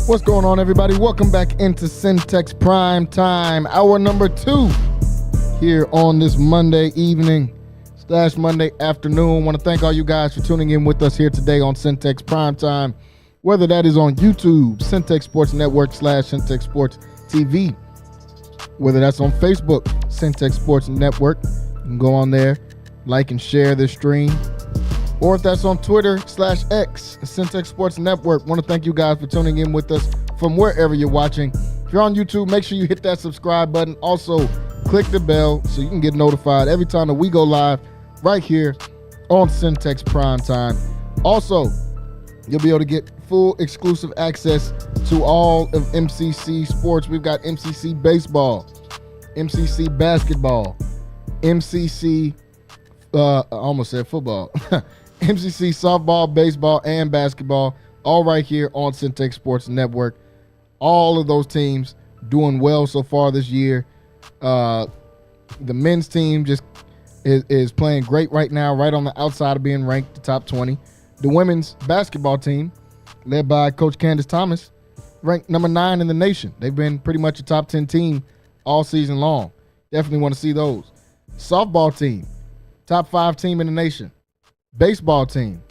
What's going on, everybody? Welcome back into Centex Prime Time, hour number 2 here on this Monday evening / Monday afternoon. Want to thank all you guys for tuning in with us here today on Centex Prime Time, whether that is on YouTube, Centex Sports Network / Centex Sports TV, whether that's on Facebook, Centex Sports Network. You can go on there, like and share this stream. Or if that's on Twitter / X, Centex Sports Network. Want to thank you guys for tuning in with us from wherever you're watching. If you're on YouTube, make sure you hit that subscribe button. Also, click the bell so you can get notified every time that we go live right here on Centex Prime Time. Also, you'll be able to get full exclusive access to all of MCC sports. We've got MCC baseball, MCC basketball, MCC, I almost said football. MCC softball, baseball, and basketball, all right here on Centex Sports Network. All of those teams doing well so far this year. The men's team just is playing great right now, right on the outside of being ranked the top 20. The women's basketball team, led by Coach Candace Thomas, ranked number 9 in the nation. They've been pretty much a top 10 team all season long. Definitely want to see those. Softball team, top 5 team in the nation. Baseball team,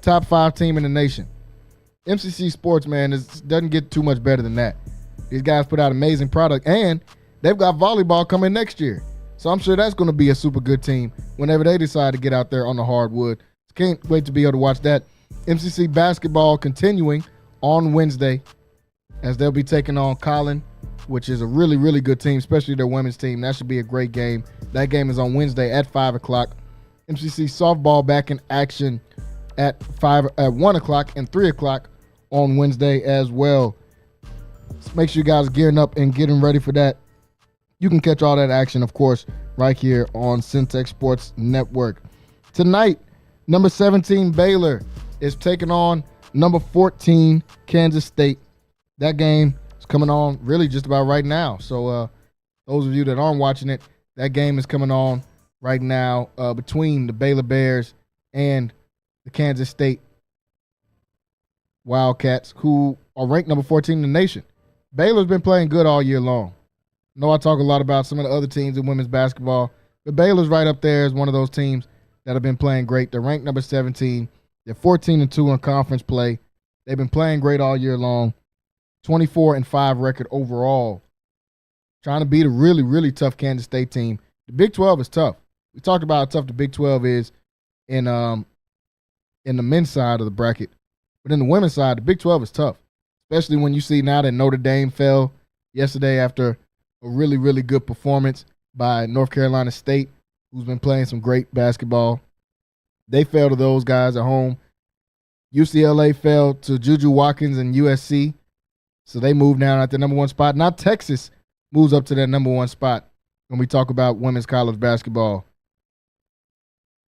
top 5 team in the nation. MCC Sports, man, doesn't get too much better than that. These guys put out amazing product, and they've got volleyball coming next year. So I'm sure that's going to be a super good team whenever they decide to get out there on the hardwood. Can't wait to be able to watch that. MCC basketball continuing on Wednesday as they'll be taking on Collin, which is a really, really good team, especially their women's team. That should be a great game. That game is on Wednesday at 5 o'clock. MCC softball back in action at 1 o'clock and 3 o'clock on Wednesday as well. So make sure you guys are gearing up and getting ready for that. You can catch all that action, of course, right here on Centex Sports Network. Tonight, number 17 Baylor is taking on number 14 Kansas State. That game is coming on really just about right now. So those of you that aren't watching it, that game is coming on right now between the Baylor Bears and the Kansas State Wildcats, who are ranked number 14 in the nation. Baylor's been playing good all year long. I know I talk a lot about some of the other teams in women's basketball, but Baylor's right up there as one of those teams that have been playing great. They're ranked number 17. They're 14-2 in conference play. They've been playing great all year long. 24-5 record overall. Trying to beat a really, really tough Kansas State team. The Big 12 is tough. We talked about how tough the Big 12 is in the men's side of the bracket. But in the women's side, the Big 12 is tough, especially when you see now that Notre Dame fell yesterday after a really, really good performance by North Carolina State, who's been playing some great basketball. They fell to those guys at home. UCLA fell to Juju Watkins and USC, so they moved down at the number 1 spot. Now Texas moves up to that number 1 spot when we talk about women's college basketball.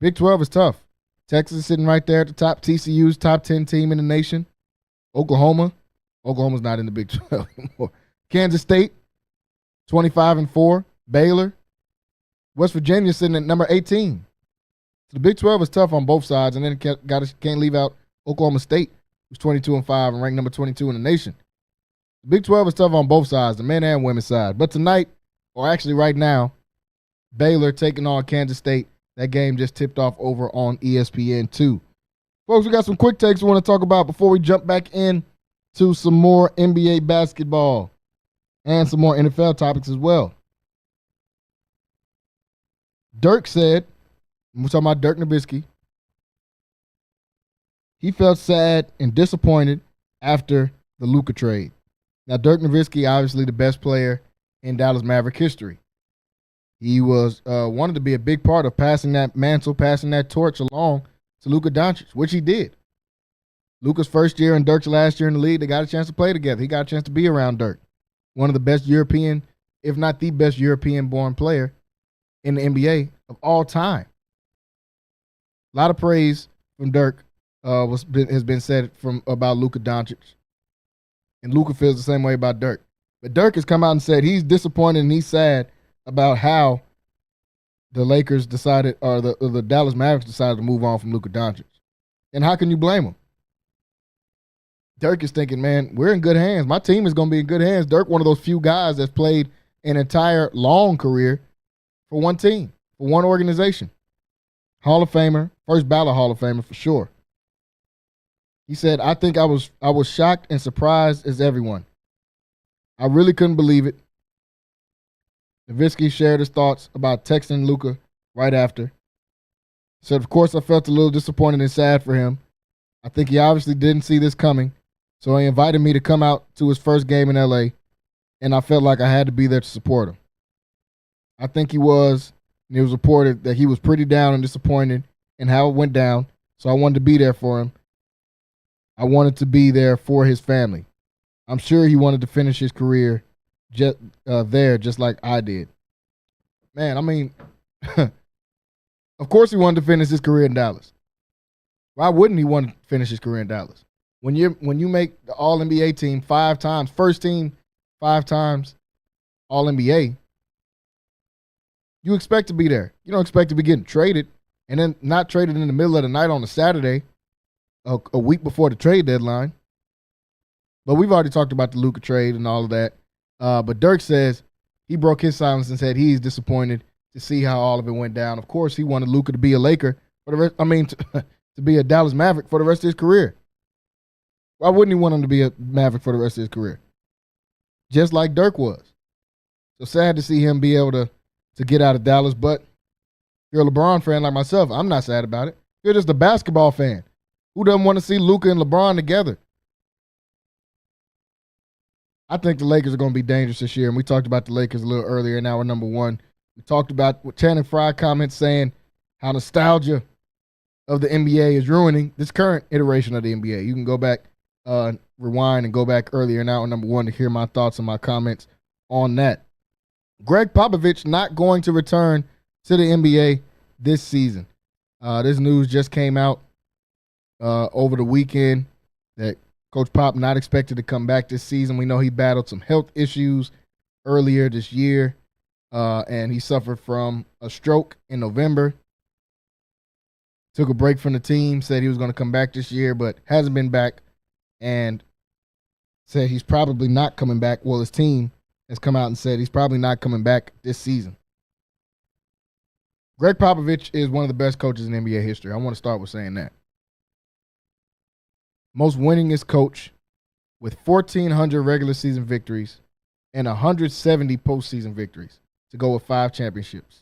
Big 12 is tough. Texas is sitting right there at the top. TCU's top 10 team in the nation. Oklahoma's not in the Big 12 anymore. Kansas State, 25-4. Baylor. West Virginia sitting at number 18. So the Big 12 is tough on both sides, and then can't leave out Oklahoma State, who's 22-5 and ranked number 22 in the nation. The Big 12 is tough on both sides, the men and women's side. But tonight, or actually right now, Baylor taking on Kansas State. That game just tipped off over on ESPN2. Folks, we got some quick takes we want to talk about before we jump back in to some more NBA basketball and some more NFL topics as well. Dirk said, we're talking about Dirk Nowitzki, he felt sad and disappointed after the Luka trade. Now, Dirk Nowitzki, obviously the best player in Dallas Maverick history. He was wanted to be a big part of passing that mantle, passing that torch along to Luka Doncic, which he did. Luka's first year and Dirk's last year in the league, they got a chance to play together. He got a chance to be around Dirk. One of the best European, if not the best European-born player in the NBA of all time. A lot of praise from Dirk has been said about Luka Doncic. And Luka feels the same way about Dirk. But Dirk has come out and said he's disappointed and he's sad about how the Lakers decided, or the Dallas Mavericks decided to move on from Luka Doncic. And how can you blame him? Dirk is thinking, man, we're in good hands. My team is going to be in good hands. Dirk, one of those few guys that's played an entire long career for one team, for one organization. Hall of Famer, first ballot Hall of Famer for sure. He said, I think I was shocked and surprised as everyone. I really couldn't believe it. Nowitzki shared his thoughts about texting Luka right after. He said, of course, I felt a little disappointed and sad for him. I think he obviously didn't see this coming, so he invited me to come out to his first game in LA, and I felt like I had to be there to support him. I think he was, and it was reported that he was pretty down and disappointed in how it went down, so I wanted to be there for him. I wanted to be there for his family. I'm sure he wanted to finish his career there just like I did. Man, I mean, of course he wanted to finish his career in Dallas. Why wouldn't he want to finish his career in Dallas? When you make the All-NBA team 5 times, first team 5 times All-NBA, you expect to be there. You don't expect to be getting traded and then not traded in the middle of the night on a Saturday, a week before the trade deadline. But we've already talked about the Luka trade and all of that. But Dirk says he broke his silence and said he's disappointed to see how all of it went down. Of course, he wanted Luka to be a Laker for the rest. I mean, to be a Dallas Maverick for the rest of his career. Why wouldn't he want him to be a Maverick for the rest of his career? Just like Dirk was. So sad to see him be able to get out of Dallas. But if you're a LeBron fan like myself, I'm not sad about it. You're just a basketball fan. Who doesn't want to see Luka and LeBron together? I think the Lakers are going to be dangerous this year, and we talked about the Lakers a little earlier. Now we're number 1. We talked about Channing Frye comments saying how nostalgia of the NBA is ruining this current iteration of the NBA. You can go back, rewind and go back earlier in hour number 1 to hear my thoughts and my comments on that. Greg Popovich not going to return to the NBA this season. This news just came out over the weekend that Coach Pop not expected to come back this season. We know he battled some health issues earlier this year, and he suffered from a stroke in November. Took a break from the team, said he was going to come back this year, but hasn't been back, and said he's probably not coming back. Well, his team has come out and said he's probably not coming back this season. Greg Popovich is one of the best coaches in NBA history. I want to start with saying that. Most winningest coach with 1,400 regular season victories and 170 postseason victories to go with 5 championships.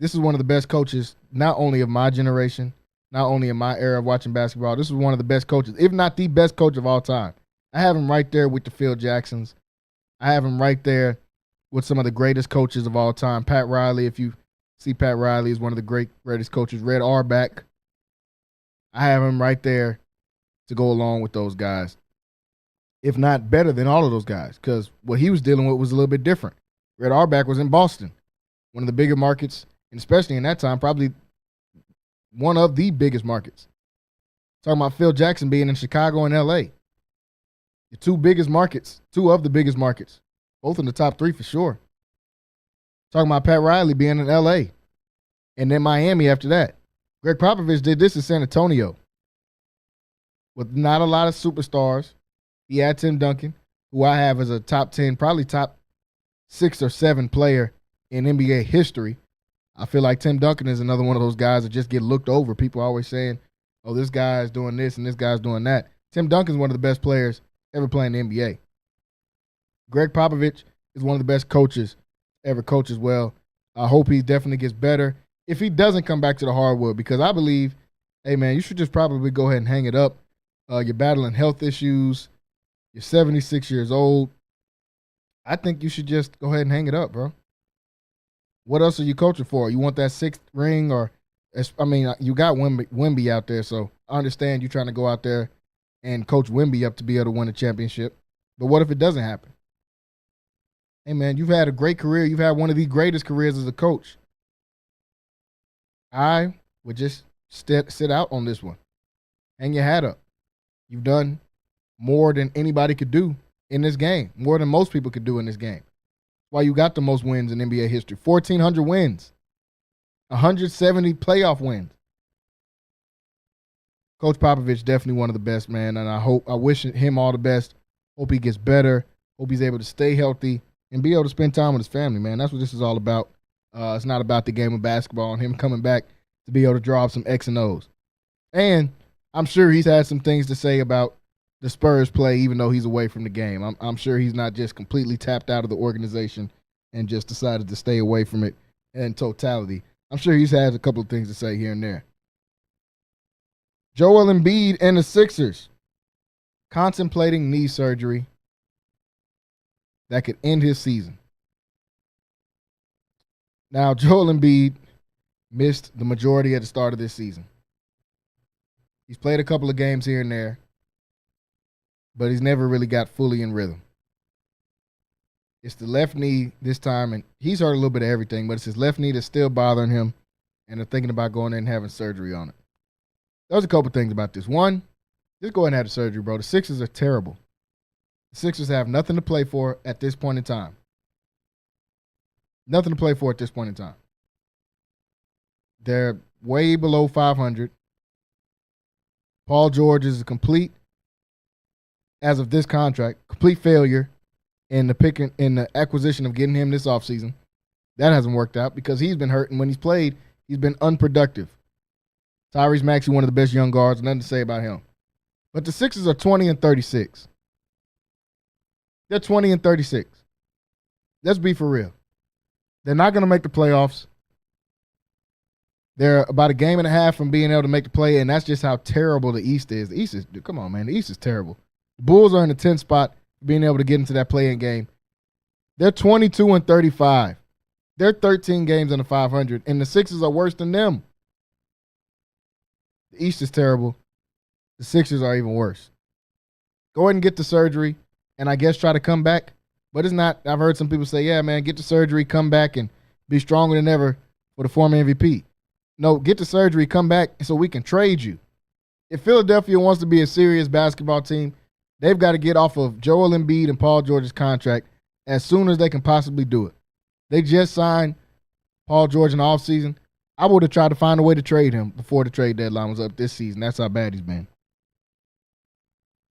This is one of the best coaches, not only of my generation, not only in my era of watching basketball. This is one of the best coaches, if not the best coach of all time. I have him right there with the Phil Jacksons. I have him right there with some of the greatest coaches of all time. Pat Riley, if you see Pat Riley, is one of the greatest coaches. Red Auerbach. I have him right there to go along with those guys, if not better than all of those guys, because what he was dealing with was a little bit different. Red Auerbach was in Boston, one of the bigger markets, and especially in that time, probably one of the biggest markets. Talking about Phil Jackson being in Chicago and L.A., the two biggest markets, two of the biggest markets, both in the top 3 for sure. Talking about Pat Riley being in L.A. and then Miami after that. Greg Popovich did this in San Antonio with not a lot of superstars. He had Tim Duncan, who I have as a top 10, probably top 6 or 7 player in NBA history. I feel like Tim Duncan is another one of those guys that just get looked over. People are always saying, oh, this guy's doing this and this guy's doing that. Tim Duncan's one of the best players ever playing in the NBA. Greg Popovich is one of the best coaches ever coached as well. I hope he definitely gets better if he doesn't come back to the hardwood, because I believe, hey, man, you should just probably go ahead and hang it up. You're battling health issues. You're 76 years old. I think you should just go ahead and hang it up, bro. What else are you coaching for? You want that 6th ring? Or, I mean, you got Wemby out there, so I understand you trying to go out there and coach Wemby up to be able to win a championship. But what if it doesn't happen? Hey, man, you've had a great career. You've had one of the greatest careers as a coach. I would just sit out on this one. Hang your hat up. You've done more than anybody could do in this game, more than most people could do in this game. Why you got the most wins in NBA history. 1,400 wins. 170 playoff wins. Coach Popovich definitely one of the best, man, and I wish him all the best. Hope he gets better. Hope he's able to stay healthy and be able to spend time with his family, man. That's what this is all about. It's not about the game of basketball and him coming back to be able to draw up some X and O's. And I'm sure he's had some things to say about the Spurs play, even though he's away from the game. I'm sure he's not just completely tapped out of the organization and just decided to stay away from it in totality. I'm sure he's had a couple of things to say here and there. Joel Embiid and the Sixers contemplating knee surgery that could end his season. Now, Joel Embiid missed the majority at the start of this season. He's played a couple of games here and there, but he's never really got fully in rhythm. It's the left knee this time, and he's heard a little bit of everything, but it's his left knee that's still bothering him, and they're thinking about going in and having surgery on it. There's a couple things about this. One, just go ahead and have the surgery, bro. The Sixers are terrible. The Sixers have nothing to play for at this point in time. Nothing to play for at this point in time. They're way below 500. Paul George is a complete, as of this contract, complete failure in the acquisition of getting him this offseason. That hasn't worked out because he's been hurt, and when he's played, he's been unproductive. Tyrese Maxey, one of the best young guards, nothing to say about him. But the Sixers are 20-36. They're 20-36. Let's be for real. They're not going to make the playoffs. They're about a game and a half from being able to make the play, and that's just how terrible the East is. The East is, come on, man. The East is terrible. The Bulls are in the 10th spot, being able to get into that play-in game. They're 22-35. They're 13 games under 500, and the Sixers are worse than them. The East is terrible. The Sixers are even worse. Go ahead and get the surgery, and I guess try to come back. But it's not. I've heard some people say, yeah, man, get the surgery, come back, and be stronger than ever for the former MVP. No, get the surgery, come back, so we can trade you. If Philadelphia wants to be a serious basketball team, they've got to get off of Joel Embiid and Paul George's contract as soon as they can possibly do it. They just signed Paul George in the offseason. I would have tried to find a way to trade him before the trade deadline was up this season. That's how bad he's been.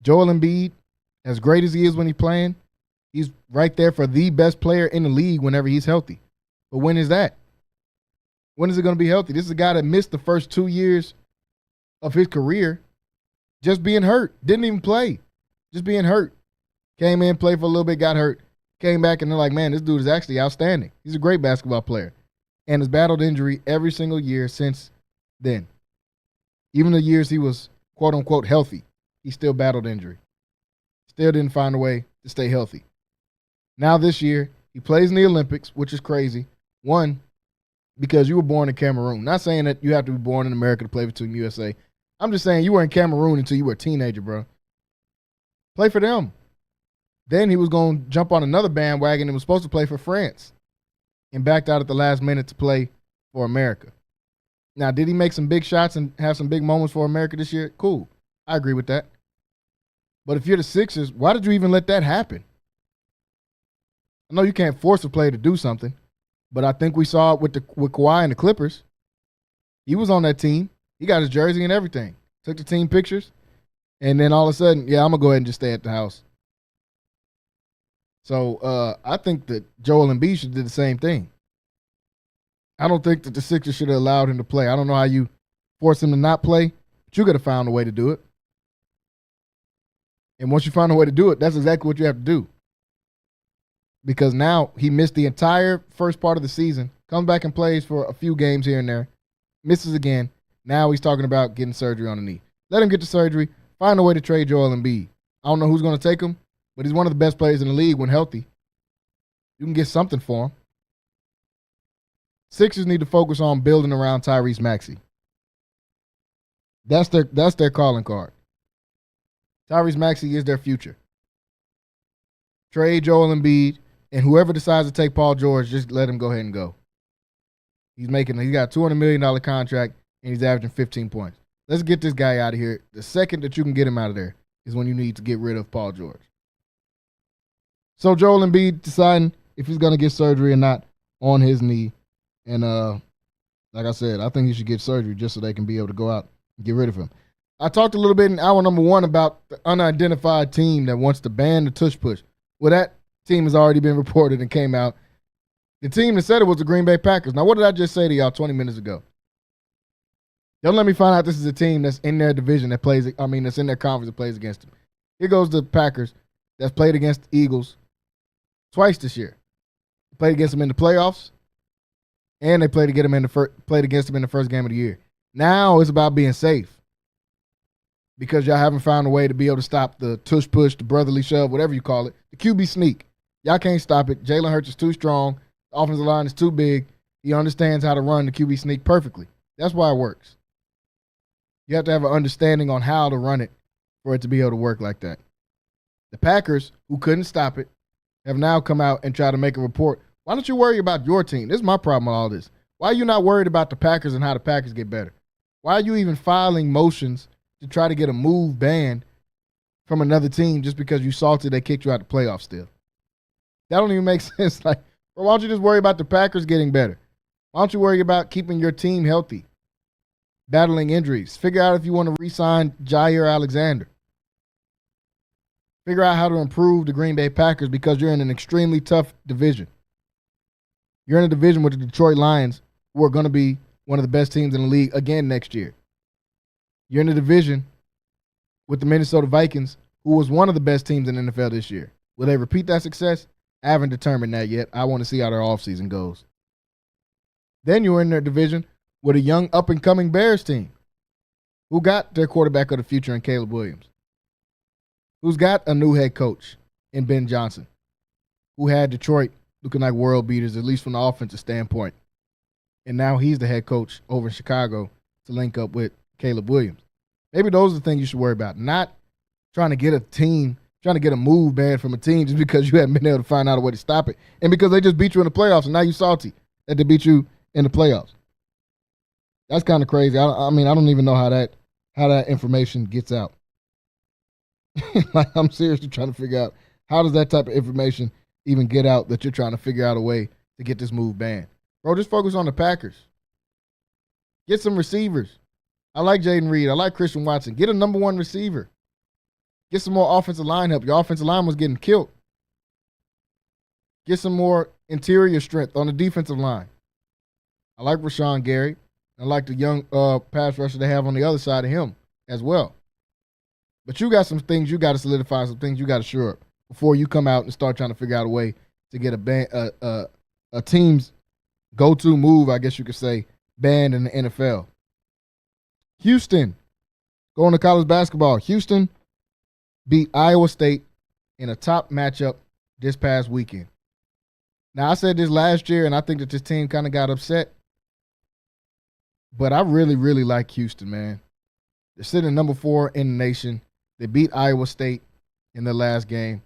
Joel Embiid, as great as he is when he's playing, he's right there for the best player in the league whenever he's healthy. But when is that? When is it going to be healthy? This is a guy that missed the first 2 years of his career just being hurt. Didn't even play. Just being hurt. Came in, played for a little bit, got hurt. Came back, and they're like, man, this dude is actually outstanding. He's a great basketball player. And has battled injury every single year since then. Even the years he was, quote-unquote, healthy, he still battled injury. Still didn't find a way to stay healthy. Now this year, he plays in the Olympics, which is crazy. One, because you were born in Cameroon. Not saying that you have to be born in America to play for Team USA. I'm just saying you were in Cameroon until you were a teenager, bro. Play for them. Then he was going to jump on another bandwagon and was supposed to play for France and backed out at the last minute to play for America. Now, did he make some big shots and have some big moments for America this year? Cool. I agree with that. But if you're the Sixers, why did you even let that happen? I know you can't force a player to do something, but I think we saw it with Kawhi and the Clippers. He was on that team. He got his jersey and everything. Took the team pictures. And then all of a sudden, yeah, I'm going to go ahead and just stay at the house. So I think that Joel Embiid should do the same thing. I don't think that the Sixers should have allowed him to play. I don't know how you force him to not play, but you could have found a way to do it. And once you find a way to do it, that's exactly what you have to do. Because now he missed the entire first part of the season, comes back and plays for a few games here and there, misses again. Now he's talking about getting surgery on the knee. Let him get the surgery. Find a way to trade Joel Embiid. I don't know who's going to take him, but he's one of the best players in the league when healthy. You can get something for him. Sixers need to focus on building around Tyrese Maxey. That's their calling card. Tyrese Maxey is their future. Trade Joel Embiid, and whoever decides to take Paul George, just let him go ahead and go. He's got a $200 million contract, and he's averaging 15 points. Let's get this guy out of here. The second that you can get him out of there is when you need to get rid of Paul George. So Joel Embiid deciding if he's going to get surgery or not on his knee. And like I said, I think he should get surgery just so they can be able to go out and get rid of him. I talked a little bit in hour number 1 about the unidentified team that wants to ban the tush push. Well, that team has already been reported and came out. The team that said it was the Green Bay Packers. Now, what did I just say to y'all 20 minutes ago? Don't let me find out this is a team that's in their division that's in their conference that plays against them. Here goes the Packers that's played against the Eagles twice this year. They played against them in the playoffs, and they played against them in the first game of the year. Now it's about being safe because y'all haven't found a way to be able to stop the tush push, the brotherly shove, whatever you call it, the QB sneak. Y'all can't stop it. Jalen Hurts is too strong. The offensive line is too big. He understands how to run the QB sneak perfectly. That's why it works. You have to have an understanding on how to run it for it to be able to work like that. The Packers, who couldn't stop it, have now come out and tried to make a report. Why don't you worry about your team? This is my problem with all this. Why are you not worried about the Packers and how the Packers get better? Why are you even filing motions to try to get a move banned from another team just because you salted they kicked you out the playoffs still? That don't even make sense. Like, why don't you just worry about the Packers getting better? Why don't you worry about keeping your team healthy, battling injuries? Figure out if you want to re-sign Jair Alexander. Figure out how to improve the Green Bay Packers because you're in an extremely tough division. You're in a division with the Detroit Lions, who are going to be one of the best teams in the league again next year. You're in a division with the Minnesota Vikings, who was one of the best teams in the NFL this year. Will they repeat that success? I haven't determined that yet. I want to see how their offseason goes. Then you're in their division with a young up-and-coming Bears team who got their quarterback of the future in Caleb Williams, who's got a new head coach in Ben Johnson, who had Detroit looking like world beaters, at least from the offensive standpoint. And now he's the head coach over in Chicago to link up with Caleb Williams. Maybe those are the things you should worry about, not trying to get a move bad from a team just because you haven't been able to find out a way to stop it. And because they just beat you in the playoffs, and now you're salty that they beat you in the playoffs. That's kind of crazy. I mean, I don't even know how that information gets out. Like, I'm seriously trying to figure out, how does that type of information even get out that you're trying to figure out a way to get this move banned? Bro, just focus on the Packers. Get some receivers. I like Jaden Reed. I like Christian Watson. Get a number one receiver. Get some more offensive line help. Your offensive line was getting killed. Get some more interior strength on the defensive line. I like Rashawn Gary. I like the young pass rusher they have on the other side of him as well. But you got some things you got to solidify, some things you got to shore up before you come out and start trying to figure out a way to get a team's go-to move, I guess you could say, banned in the NFL. Houston, going to college basketball. Houston beat Iowa State in a top matchup this past weekend. Now, I said this last year, and I think that this team kind of got upset. But I really, really like Houston, man. They're sitting number 4 in the nation. They beat Iowa State in their last game.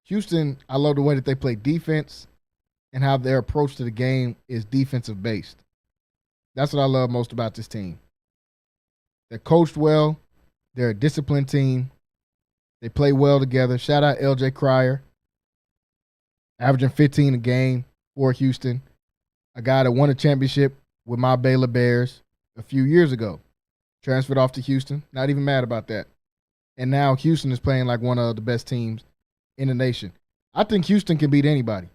Houston, I love the way that they play defense and how their approach to the game is defensive-based. That's what I love most about this team. They're coached well. They're a disciplined team. They play well together. Shout out L.J. Cryer, averaging 15 a game for Houston. A guy that won a championship with my Baylor Bears a few years ago. Transferred off to Houston. Not even mad about that. And now Houston is playing like one of the best teams in the nation. I think Houston can beat anybody.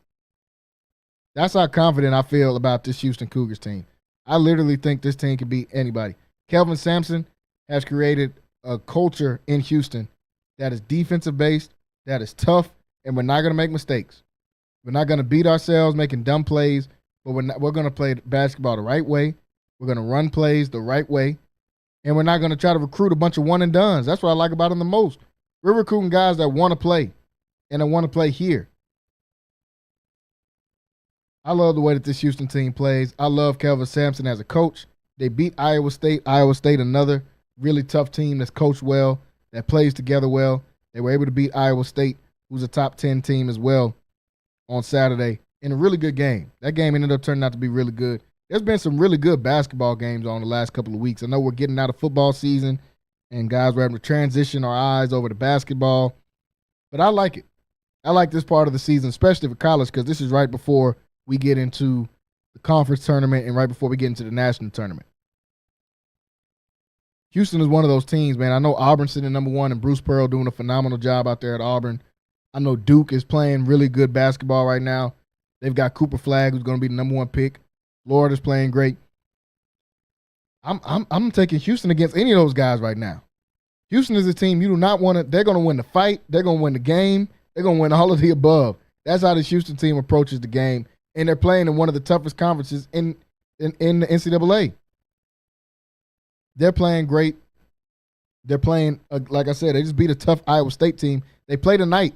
That's how confident I feel about this Houston Cougars team. I literally think this team can beat anybody. Kelvin Sampson has created a culture in Houston that is defensive-based, that is tough, and we're not going to make mistakes. We're not going to beat ourselves making dumb plays, but we're going to play basketball the right way. We're going to run plays the right way, and we're not going to try to recruit a bunch of one-and-dones. That's what I like about them the most. We're recruiting guys that want to play, and that want to play here. I love the way that this Houston team plays. I love Kelvin Sampson as a coach. They beat Iowa State. Iowa State, another really tough team that's coached well, that plays together well. They were able to beat Iowa State, who's a top 10 team as well, on Saturday in a really good game. That game ended up turning out to be really good. There's been some really good basketball games on the last couple of weeks. I know we're getting out of football season, and guys were having to transition our eyes over to basketball. But I like it. I like this part of the season, especially for college, because this is right before we get into the conference tournament and right before we get into the national tournament. Houston is one of those teams, man. I know Auburn's sitting number 1 and Bruce Pearl doing a phenomenal job out there at Auburn. I know Duke is playing really good basketball right now. They've got Cooper Flagg, who's going to be the number 1 pick. Florida's playing great. I'm taking Houston against any of those guys right now. Houston is a team you do not want to. They're going to win the fight. They're going to win the game. They're going to win all of the above. That's how this Houston team approaches the game. And they're playing in one of the toughest conferences in the NCAA. They're playing great. They're playing, like I said, they just beat a tough Iowa State team. They play tonight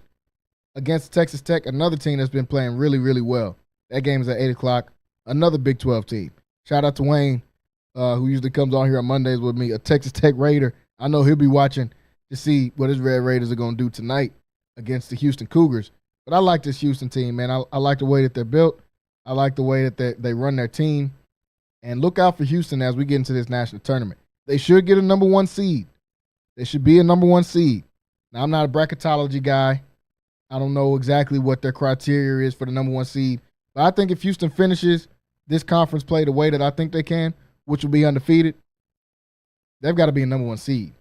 against Texas Tech, another team that's been playing really, really well. That game is at 8 o'clock. Another Big 12 team. Shout out to Wayne, who usually comes on here on Mondays with me, a Texas Tech Raider. I know he'll be watching to see what his Red Raiders are going to do tonight against the Houston Cougars. But I like this Houston team, man. I like the way that they're built. I like the way that they run their team. And look out for Houston as we get into this national tournament. They should get a number 1 seed. They should be a number 1 seed. Now, I'm not a bracketology guy. I don't know exactly what their criteria is for the number 1 seed. But I think if Houston finishes this conference play the way that I think they can, which will be undefeated, they've got to be a number 1 seed.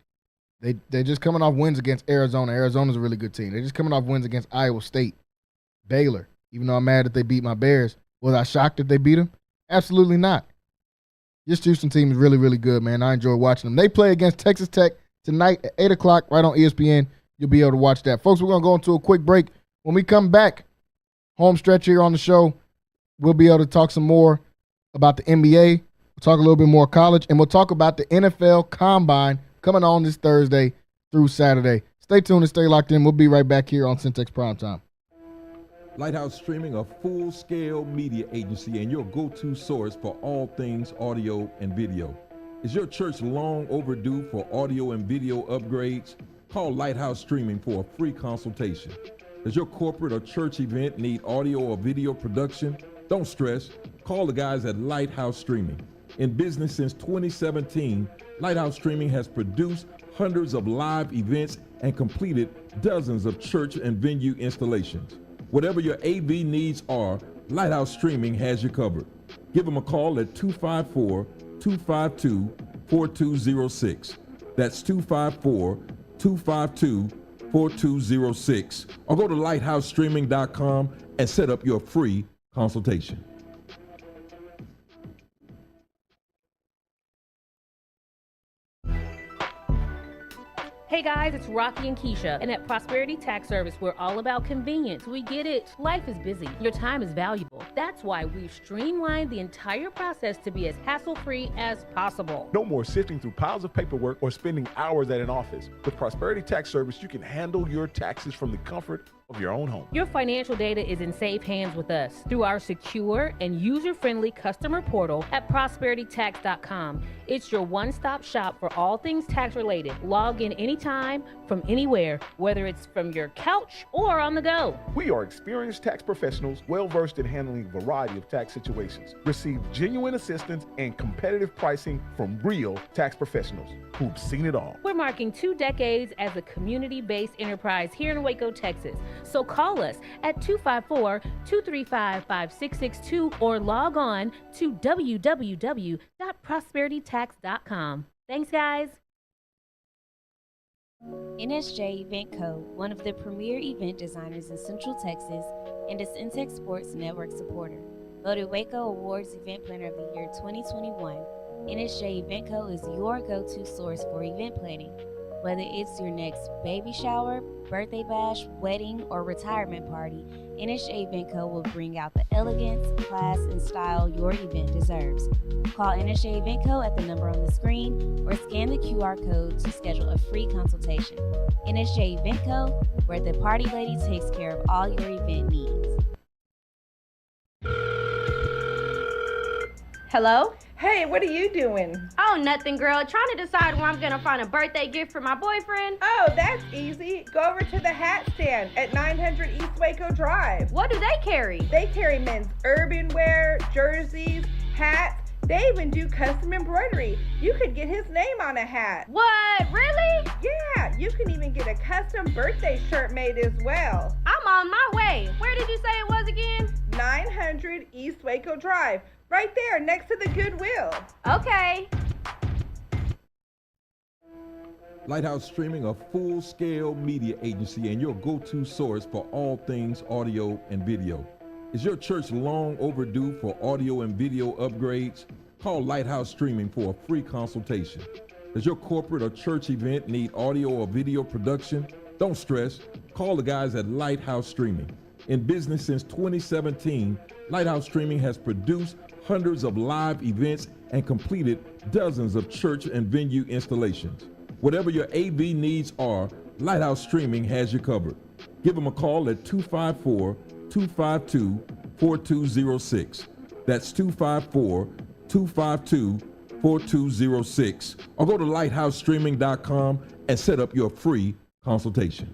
They're just coming off wins against Arizona. Arizona's a really good team. They're just coming off wins against Iowa State, Baylor. Even though I'm mad that they beat my Bears, was I shocked that they beat them? Absolutely not. This Houston team is really, really good, man. I enjoy watching them. They play against Texas Tech tonight at 8 o'clock right on ESPN. You'll be able to watch that. Folks, we're going to go into a quick break. When we come back, home stretch here on the show, we'll be able to talk some more about the NBA. We'll talk a little bit more college, and we'll talk about the NFL Combine coming on this Thursday through Saturday. Stay tuned and stay locked in. We'll be right back here on Centex Primetime.
Lighthouse Streaming, a full-scale media agency and your go-to source for all things audio and video. Is your church long overdue for audio and video upgrades? Call Lighthouse Streaming for a free consultation. Does your corporate or church event need audio or video production? Don't stress. Call the guys at Lighthouse Streaming. In business since 2017, Lighthouse Streaming has produced hundreds of live events and completed dozens of church and venue installations. Whatever your AV needs are, Lighthouse Streaming has you covered. Give them a call at 254-252-4206. That's 254-252-4206. Or go to lighthousestreaming.com and set up your free consultation.
Hey guys, it's Rocky and Keisha, and at Prosperity Tax Service, we're all about convenience. We get it. Life is busy. Your time is valuable. That's why we've streamlined the entire process to be as hassle-free as possible.
No more sifting through piles of paperwork or spending hours at an office. With Prosperity Tax Service, you can handle your taxes from the comfort of your own home.
Your financial data is in safe hands with us through our secure and user-friendly customer portal at prosperitytax.com. It's your one-stop shop for all things tax-related. Log in anytime, from anywhere, whether it's from your couch or on the go.
We are experienced tax professionals, well-versed in handling a variety of tax situations. Receive genuine assistance and competitive pricing from real tax professionals who've seen it all.
We're marking 2 decades as a community-based enterprise here in Waco, Texas. So call us at 254-235-5662 or log on to www.prosperitytax.com. Thanks, guys.
NSJ Event Co., one of the premier event designers in Central Texas and a Centex Sports Network supporter. Voted Waco Awards Event Planner of the Year 2021, NSJ Event Co. is your go-to source for event planning. Whether it's your next baby shower, birthday bash, wedding, or retirement party, NSJ Event Co. will bring out the elegance, class, and style your event deserves. Call NSJ Event Co. at the number on the screen or scan the QR code to schedule a free consultation. NSJ Event Co., where the party lady takes care of all your event needs.
Hello? Hey, what are you doing?
Oh, nothing, girl. Trying to decide where I'm gonna find a birthday gift for my boyfriend.
Oh, that's easy. Go over to the hat stand at 900 East Waco Drive.
What do they carry?
They carry men's urban wear, jerseys, hats. They even do custom embroidery. You could get his name on a hat.
What? Really?
Yeah, you can even get a custom birthday shirt made as well.
I'm on my way. Where did you say it was again?
900 East Waco Drive. Right there, next to the Goodwill.
Okay.
Lighthouse Streaming, a full-scale media agency and your go-to source for all things audio and video. Is your church long overdue for audio and video upgrades? Call Lighthouse Streaming for a free consultation. Does your corporate or church event need audio or video production? Don't stress. Call the guys at Lighthouse Streaming. In business since 2017, Lighthouse Streaming has produced hundreds of live events and completed dozens of church and venue installations. Whatever your AV needs are, Lighthouse Streaming has you covered. Give them a call at 254-252-4206. That's 254-252-4206. Or go to lighthousestreaming.com and set up your free consultation.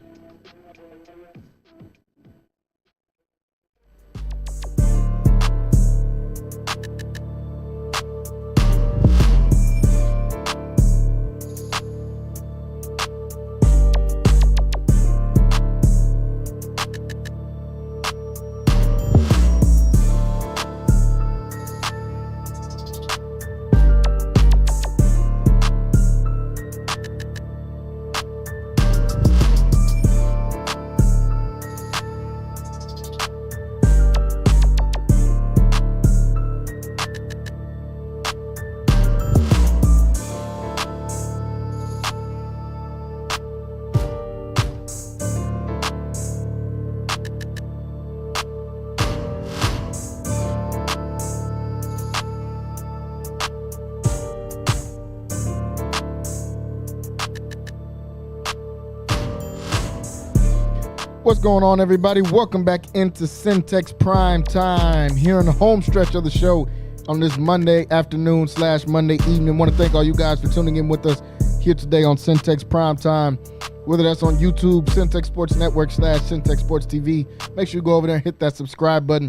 What's going on, everybody? Welcome back into Centex Prime Time here in the home stretch of the show on this Monday afternoon / Monday evening. I want to thank all you guys for tuning in with us here today on Centex Prime Time, whether that's on YouTube, Centex Sports Network / Centex Sports TV. Make sure you go over there and hit that subscribe button.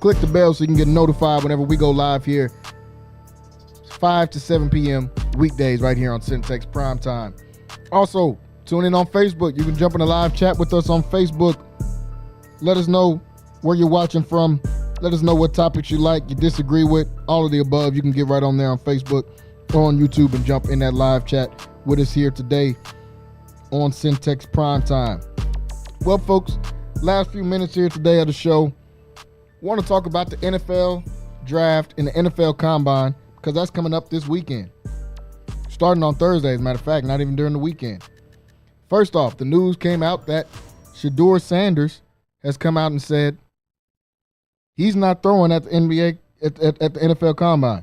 Click the bell so you can get notified whenever we go live here, 5 to 7 p.m. weekdays right here on Centex Prime Time. Also, tune in on Facebook. You can jump in a live chat with us on Facebook. Let us know where you're watching from. Let us know what topics you like, you disagree with, all of the above. You can get right on there on Facebook or on YouTube and jump in that live chat with us here today on Centex Prime Time. Well, folks, last few minutes here today of the show, want to talk about the NFL draft and the NFL Combine because that's coming up this weekend. Starting on Thursday, as a matter of fact, not even during the weekend. First off, the news came out that Shedeur Sanders has come out and said he's not throwing at the NBA at the NFL Combine.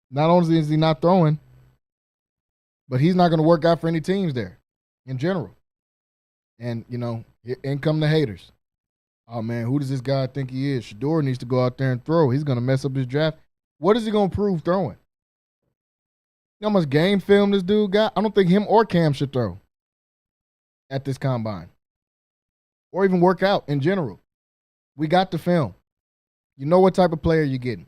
Not only is he not throwing, but he's not going to work out for any teams there in general. And, you know, in come the haters. Oh, man, who does this guy think he is? Shedeur needs to go out there and throw. He's going to mess up his draft. What is he going to prove throwing? You know how much game film this dude got? I don't think him or Cam should throw at this combine or even work out in general. We got the film. You know what type of player you're getting.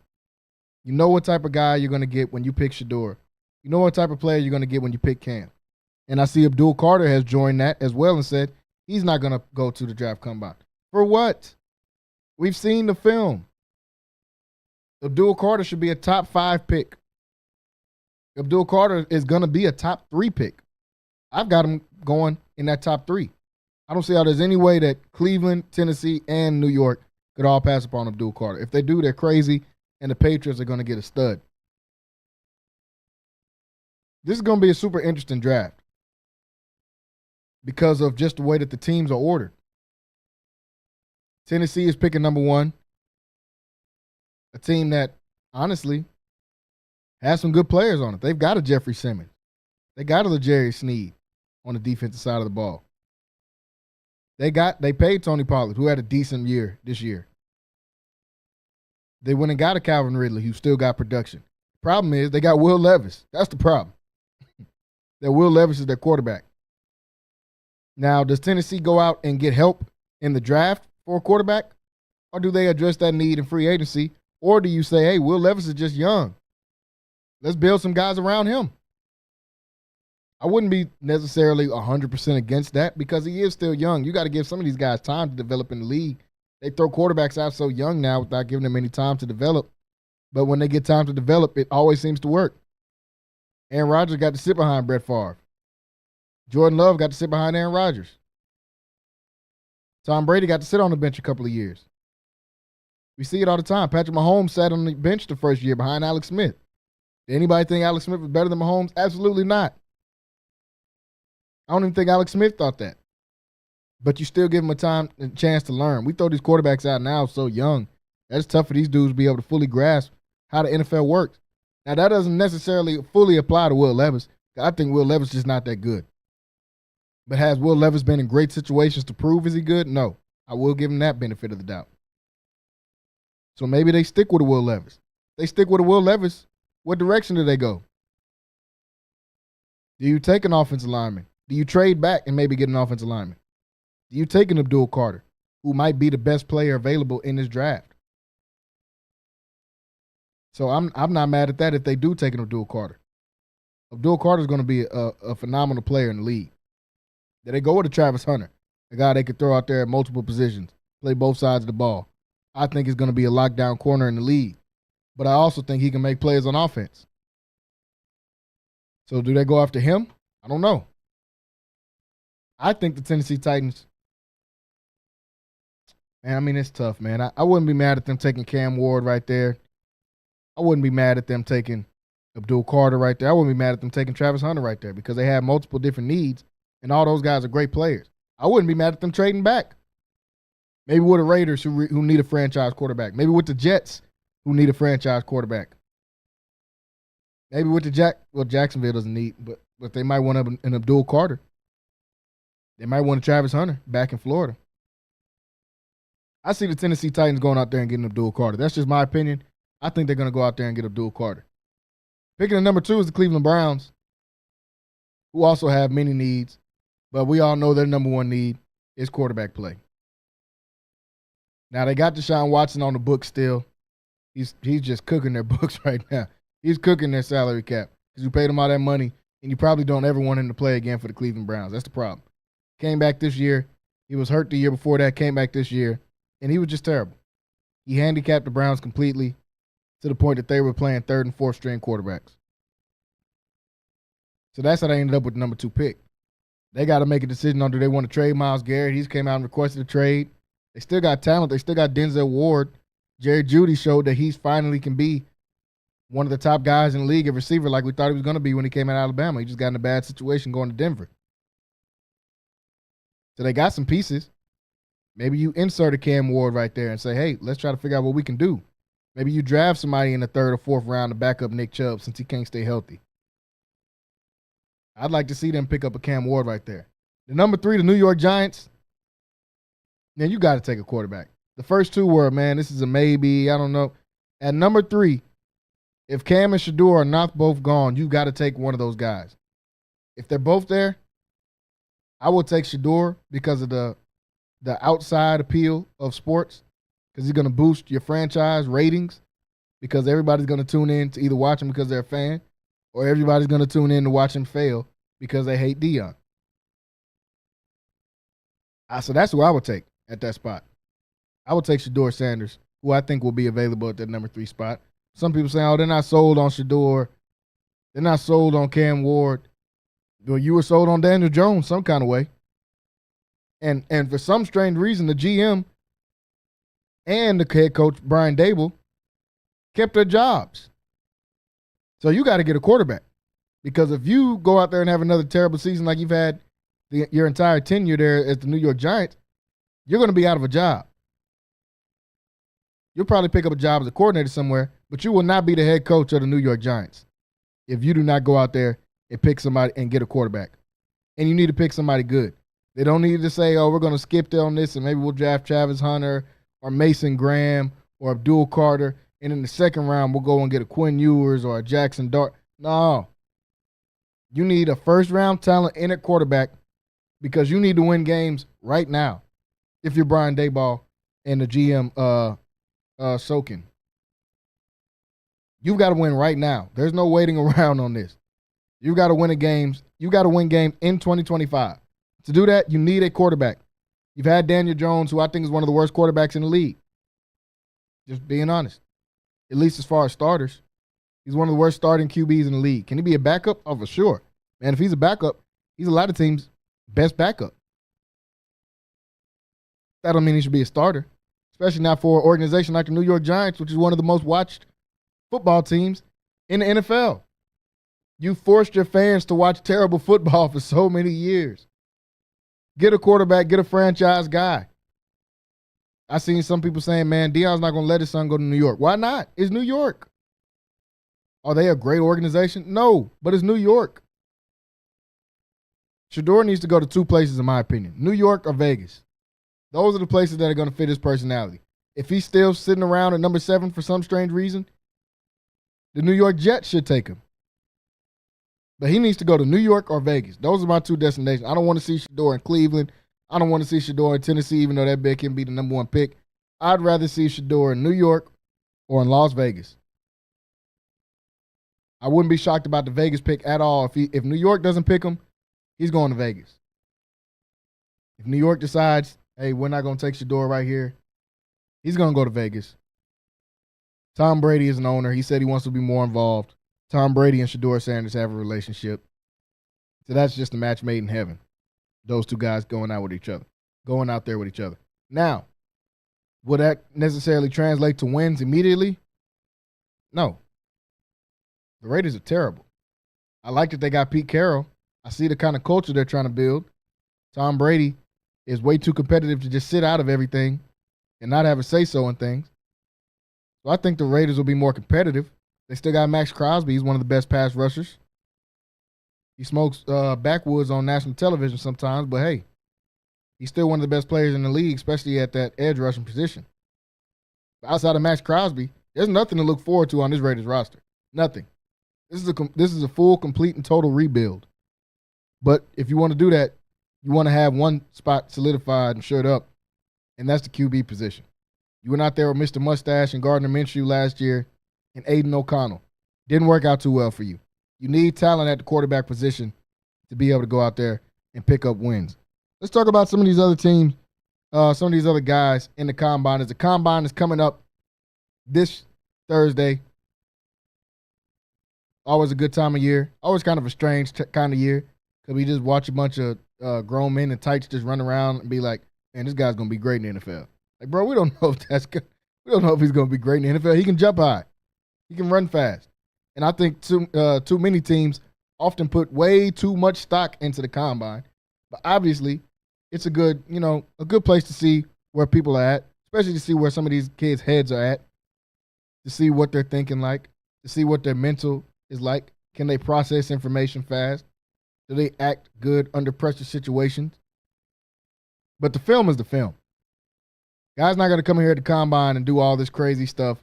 You know what type of guy you're going to get when you pick Shedeur. You know what type of player you're going to get when you pick Cam. And I see Abdul Carter has joined that as well and said he's not going to go to the draft combine. For what? We've seen the film. Abdul Carter should be a top 5 pick. Abdul Carter is going to be a top 3 pick. I've got him going in that top 3. I don't see how there's any way that Cleveland, Tennessee, and New York could all pass upon Abdul Carter. If they do, they're crazy, and the Patriots are going to get a stud. This is going to be a super interesting draft because of just the way that the teams are ordered. Tennessee is picking number 1, a team that, honestly, has some good players on it. They've got a Jeffrey Simmons. They got a L'Jarius Sneed on the defensive side of the ball. They paid Tony Pollard, who had a decent year this year. They went and got a Calvin Ridley, who still got production. Problem is, they got Will Levis. That's the problem. That Will Levis is their quarterback. Now, does Tennessee go out and get help in the draft for a quarterback? Or do they address that need in free agency? Or do you say, hey, Will Levis is just young. Let's build some guys around him. I wouldn't be necessarily 100% against that because he is still young. You got to give some of these guys time to develop in the league. They throw quarterbacks out so young now without giving them any time to develop. But when they get time to develop, it always seems to work. Aaron Rodgers got to sit behind Brett Favre. Jordan Love got to sit behind Aaron Rodgers. Tom Brady got to sit on the bench a couple of years. We see it all the time. Patrick Mahomes sat on the bench the first year behind Alex Smith. Did anybody think Alex Smith was better than Mahomes? Absolutely not. I don't even think Alex Smith thought that. But you still give him a chance to learn. We throw these quarterbacks out now so young. That's tough for these dudes to be able to fully grasp how the NFL works. Now, that doesn't necessarily fully apply to Will Levis. I think Will Levis is just not that good. But has Will Levis been in great situations to prove is he good? No. I will give him that benefit of the doubt. So maybe they stick with a Will Levis. They stick with a Will Levis. What direction do they go? Do you take an offensive lineman? Do you trade back and maybe get an offensive lineman? Do you take an Abdul Carter, who might be the best player available in this draft? So I'm not mad at that if they do take an Abdul Carter. Abdul Carter is going to be a phenomenal player in the league. Did they go with a Travis Hunter, a guy they could throw out there at multiple positions, play both sides of the ball? I think he's going to be a lockdown corner in the league. But I also think he can make plays on offense. So do they go after him? I don't know. I think the Tennessee Titans, man, I mean, it's tough, man. I wouldn't be mad at them taking Cam Ward right there. I wouldn't be mad at them taking Abdul Carter right there. I wouldn't be mad at them taking Travis Hunter right there because they have multiple different needs, and all those guys are great players. I wouldn't be mad at them trading back. Maybe with the Raiders who need a franchise quarterback. Maybe with the Jets who need a franchise quarterback. Maybe with the Jacksonville doesn't need, but they might want an Abdul Carter. They might want a Travis Hunter back in Florida. I see the Tennessee Titans going out there and getting Abdul Carter. That's just my opinion. I think they're going to go out there and get Abdul Carter. Picking at number 2 is the Cleveland Browns, who also have many needs, but we all know their number one need is quarterback play. Now, they got Deshaun Watson on the books still. He's just cooking their books right now. He's cooking their salary cap because you paid him all that money, and you probably don't ever want him to play again for the Cleveland Browns. That's the problem. Came back this year. He was hurt the year before that, came back this year, and he was just terrible. He handicapped the Browns completely to the point that they were playing third and fourth string quarterbacks. So that's how they ended up with the number 2 pick. They got to make a decision on do they want to trade Myles Garrett. He's came out and requested a trade. They still got talent. They still got Denzel Ward. Jerry Jeudy showed that he's finally can be one of the top guys in the league at receiver like we thought he was going to be when he came out of Alabama. He just got in a bad situation going to Denver. So they got some pieces. Maybe you insert a Cam Ward right there and say, hey, let's try to figure out what we can do. Maybe you draft somebody in the 3rd or 4th round to back up Nick Chubb since he can't stay healthy. I'd like to see them pick up a Cam Ward right there. The number 3, the New York Giants. Man, you got to take a quarterback. The first 2 were, man, this is a maybe. I don't know. At number 3, if Cam and Shador are not both gone, you got to take one of those guys. If they're both there, I will take Shador because of the outside appeal of sports, because he's going to boost your franchise ratings, because everybody's going to tune in to either watch him because they're a fan, or everybody's going to tune in to watch him fail because they hate Deion. So that's who I would take at that spot. I would take Shador Sanders, who I think will be available at that number 3 spot. Some people say, oh, they're not sold on Shador. They're not sold on Cam Ward. Well, you were sold on Daniel Jones some kind of way. And for some strange reason, the GM and the head coach, Brian Dable, kept their jobs. So you got to get a quarterback. Because if you go out there and have another terrible season like you've had your entire tenure there at the New York Giants, you're going to be out of a job. You'll probably pick up a job as a coordinator somewhere, but you will not be the head coach of the New York Giants if you do not go out there and pick somebody and get a quarterback. And you need to pick somebody good. They don't need to say, oh, we're going to skip on this and maybe we'll draft Travis Hunter or Mason Graham or Abdul Carter, and in the 2nd round we'll go and get a Quinn Ewers or a Jackson Dart. No. You need a first-round talent in at quarterback because you need to win games right now if you're Brian Daboll and the GM Sokin. You've got to win right now. There's no waiting around on this. You've got to win games. You've got to win games in 2025. To do that, you need a quarterback. You've had Daniel Jones, who I think is one of the worst quarterbacks in the league. Just being honest. At least as far as starters. He's one of the worst starting QBs in the league. Can he be a backup? Oh, for sure. Man, if he's a backup, he's a lot of teams' best backup. That don't mean he should be a starter. Especially not for an organization like the New York Giants, which is one of the most watched football teams in the NFL. You forced your fans to watch terrible football for so many years. Get a quarterback, get a franchise guy. I seen some people saying, man, Deion's not going to let his son go to New York. Why not? It's New York. Are they a great organization? No, but it's New York. Shador needs to go to 2 places, in my opinion. New York or Vegas. Those are the places that are going to fit his personality. If he's still sitting around at number 7 for some strange reason, the New York Jets should take him. But he needs to go to New York or Vegas. Those are my 2 destinations. I don't want to see Shador in Cleveland. I don't want to see Shador in Tennessee, even though that bet can be the number 1 pick. I'd rather see Shador in New York or in Las Vegas. I wouldn't be shocked about the Vegas pick at all. If New York doesn't pick him, he's going to Vegas. If New York decides, hey, we're not going to take Shador right here, he's going to go to Vegas. Tom Brady is an owner. He said he wants to be more involved. Tom Brady and Shador Sanders have a relationship. So that's just a match made in heaven. Those 2 guys going out there with each other. Now, will that necessarily translate to wins immediately? No. The Raiders are terrible. I like that they got Pete Carroll. I see the kind of culture they're trying to build. Tom Brady is way too competitive to just sit out of everything and not have a say-so in things. So I think the Raiders will be more competitive. They still got Max Crosby. He's one of the best pass rushers. He smokes backwoods on national television sometimes, but hey, He's still one of the best players in the league, especially at that edge rushing position. But outside of Max Crosby, there's nothing to look forward to on this Raiders roster. Nothing. This is a full, complete, and total rebuild. But if you want to do that, you want to have one spot solidified and shored up, and that's the QB position. You went out there with Mr. Mustache and Gardner Minshew last year and Aiden O'Connell. Didn't work out too well for you. You need talent at the quarterback position to be able to go out there and pick up wins. Let's talk about some of these other teams, some of these other guys in the combine. As the combine is coming up this Thursday, always a good time of year. Always kind of a strange kind of year because we just watch a bunch of grown men in tights just run around and be like, man, this guy's going to be great in the NFL. Like, bro, we don't know if that's good. We don't know if he's going to be great in the NFL. He can jump high. He can run fast. And I think too many teams often put way too much stock into the combine. But obviously, it's a good place to see where people are at, especially to see where some of these kids' heads are at, to see what they're thinking like, to see what their mental is like. Can they process information fast? Do they act good under pressure situations? But the film is the film. Guy's not going to come here at the combine and do all this crazy stuff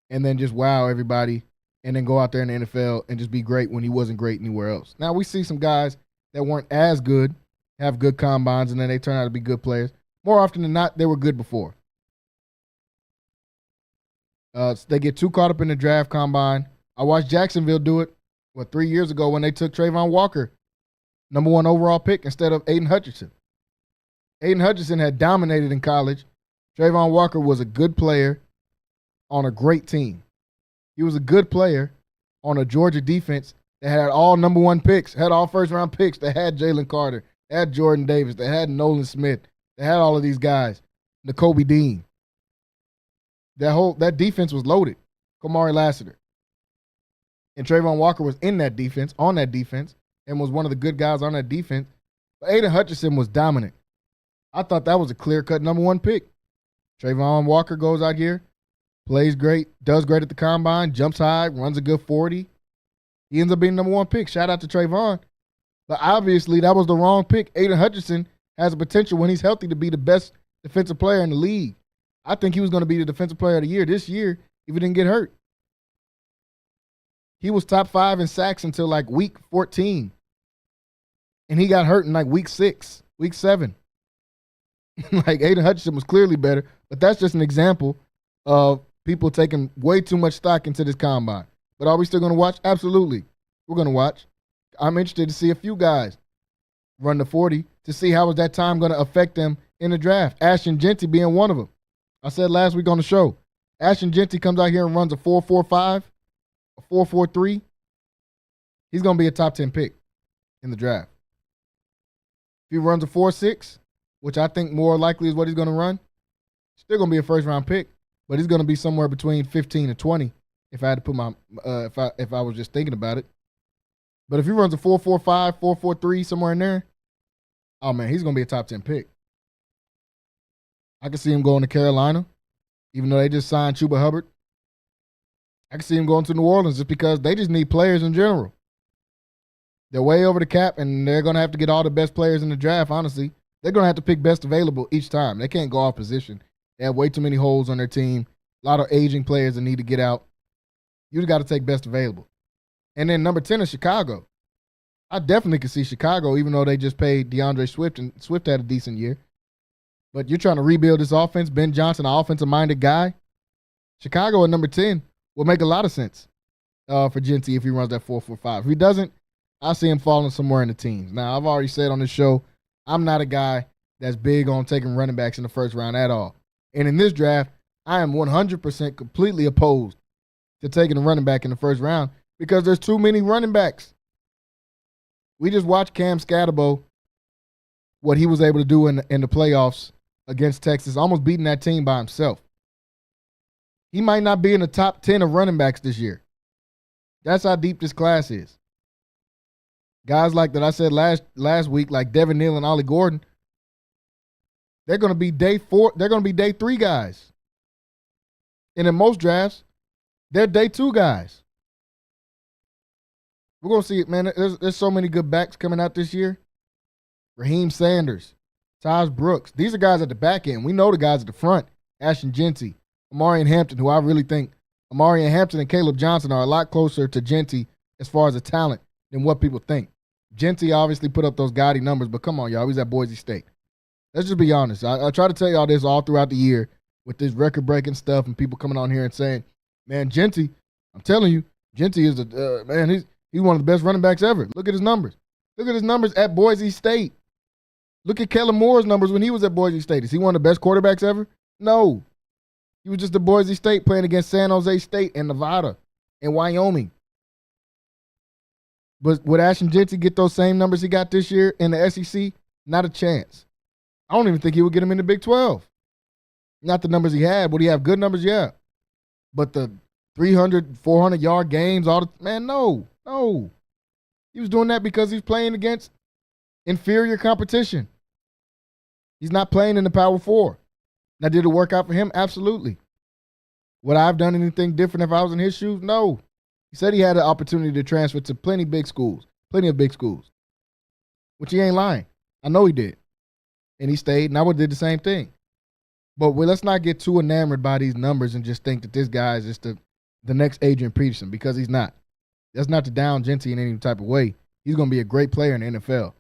and then just wow everybody and then go out there in the NFL and just be great when he wasn't great anywhere else. Now, we see some guys that weren't as good, have good combines, and then they turn out to be good players. More often than not, they were good before. They get too caught up in the draft combine. I watched Jacksonville do it, 3 years ago when they took Trayvon Walker, number 1 overall pick, instead of Aiden Hutchinson. Aiden Hutchinson had dominated in college. Trayvon Walker was a good player on a great team. He was a good player on a Georgia defense that had all number 1 picks, had all first-round picks. They had Jalen Carter. They had Jordan Davis. They had Nolan Smith. They had all of these guys. N'Kobe Dean. That defense was loaded. Kamari Lassiter. And Trayvon Walker was in that defense, on that defense, and was one of the good guys on that defense. But Aiden Hutchinson was dominant. I thought that was a clear-cut number 1 pick. Trayvon Walker goes out here, plays great, does great at the combine, jumps high, runs a good 40. He ends up being number 1 pick. Shout out to Trayvon. But obviously, that was the wrong pick. Aiden Hutchinson has a potential when he's healthy to be the best defensive player in the league. I think he was going to be the defensive player of the year this year if he didn't get hurt. He was top 5 in sacks until like week 14. And he got hurt in like week 6, week 7. Like Aiden Hutchinson was clearly better, but that's just an example of people taking way too much stock into this combine. But are we still going to watch? Absolutely. We're going to watch. I'm interested to see a few guys run the 40 to see how is that time going to affect them in the draft. Ashton Jeanty being one of them. I said last week on the show, Ashton Jeanty comes out here and runs a 4.45, a 4.43. He's going to be a top 10 pick in the draft. If he runs a 4.6, which I think more likely is what he's going to run, still going to be a first-round pick, but he's going to be somewhere between 15 and 20 if I had to put my if I was just thinking about it. But if he runs a 4.45, 4.43, somewhere in there, oh, man, he's going to be a top 10 pick. I can see him going to Carolina, even though they just signed Chuba Hubbard. I can see him going to New Orleans just because they just need players in general. They're way over the cap, and they're going to have to get all the best players in the draft, honestly. They're going to have to pick best available each time. They can't go off position. They have way too many holes on their team, a lot of aging players that need to get out. You just got to take best available. And then number 10 is Chicago. I definitely could see Chicago, even though they just paid DeAndre Swift, and Swift had a decent year. But you're trying to rebuild this offense. Ben Johnson, an offensive-minded guy. Chicago at number 10 will make a lot of sense for Jeanty if he runs that 4.45. If he doesn't, I see him falling somewhere in the teens. Now, I've already said on this show, I'm not a guy that's big on taking running backs in the first round at all. And in this draft, I am 100% completely opposed to taking a running back in the first round because there's too many running backs. We just watched Cam Scatterbo, what he was able to do in the playoffs against Texas, almost beating that team by himself. He might not be in the top 10 of running backs this year. That's how deep this class is. Guys like that I said last week, like Devin Neal and Ollie Gordon, they're going to be day 4. They're going to be day 3 guys. And in most drafts, they're day 2 guys. We're going to see it, man. There's so many good backs coming out this year. Raheem Sanders, Taj Brooks. These are guys at the back end. We know the guys at the front. Ashton Genty, Amari and Hampton, who I really think Amari and Hampton and Caleb Johnson are a lot closer to Genty as far as the talent than what people think. Genty obviously put up those gaudy numbers, but come on, y'all. He's at Boise State. Let's just be honest. I try to tell y'all this all throughout the year with this record-breaking stuff and people coming on here and saying, man, Genty, I'm telling you, Genty is he's one of the best running backs ever. Look at his numbers. Look at his numbers at Boise State. Look at Kellen Moore's numbers when he was at Boise State. Is he one of the best quarterbacks ever? No. He was just at Boise State playing against San Jose State and Nevada and Wyoming. But would Ashton Genty get those same numbers he got this year in the SEC? Not a chance. I don't even think he would get him in the Big 12. Not the numbers he had. Would he have good numbers? Yeah. But the 300, 400-yard games, no. He was doing that because he's playing against inferior competition. He's not playing in the Power Four. Now, did it work out for him? Absolutely. Would I have done anything different if I was in his shoes? No. He said he had an opportunity to transfer to plenty of big schools, which he ain't lying. I know he did. And he stayed, and I would have did the same thing. But let's not get too enamored by these numbers and just think that this guy is just the next Adrian Peterson, because he's not. That's not to down Genty in any type of way. He's going to be a great player in the NFL.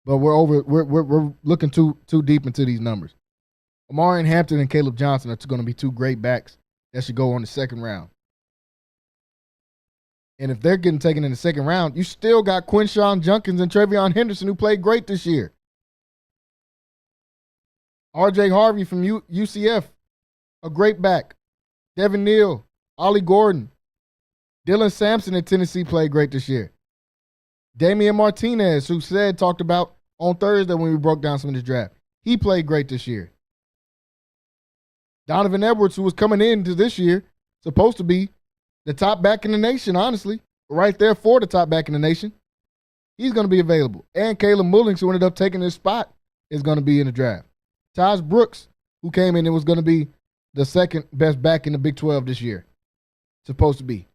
But we're looking too deep into these numbers. Amari and Hampton and Caleb Johnson are going to be two great backs that should go on the second round. And if they're getting taken in the second round, you still got Quinshawn Junkins and Travion Henderson, who played great this year. R.J. Harvey from UCF, a great back. Devin Neal, Ollie Gordon. Dylan Sampson at Tennessee played great this year. Damian Martinez, who talked about on Thursday when we broke down some of this draft. He played great this year. Donovan Edwards, who was coming into this year, supposed to be the top back in the nation, honestly. Right there for the top back in the nation. He's going to be available. And Caleb Mullings, who ended up taking his spot, is going to be in the draft. Taj Brooks, who came in and was going to be the second best back in the Big 12 this year. Supposed to be.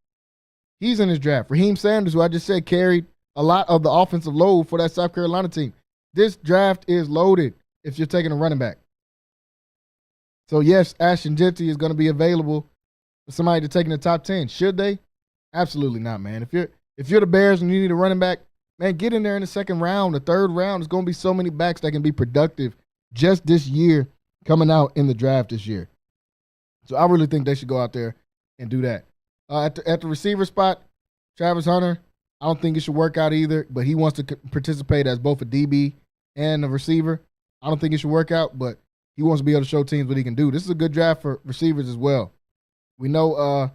He's in his draft. Raheem Sanders, who I just said carried a lot of the offensive load for that South Carolina team. This draft is loaded if you're taking a running back. So, yes, Ashton Genty is going to be available for somebody to take in the top 10. Should they? Absolutely not, man. If you're the Bears and you need a running back, man, get in there in the second round, the third round. There's going to be so many backs that can be productive just this year coming out in the draft this year. So I really think they should go out there and do that. At the receiver spot, Travis Hunter, I don't think it should work out either, but he wants to participate as both a DB and a receiver. I don't think it should work out, but he wants to be able to show teams what he can do. This is a good draft for receivers as well. We know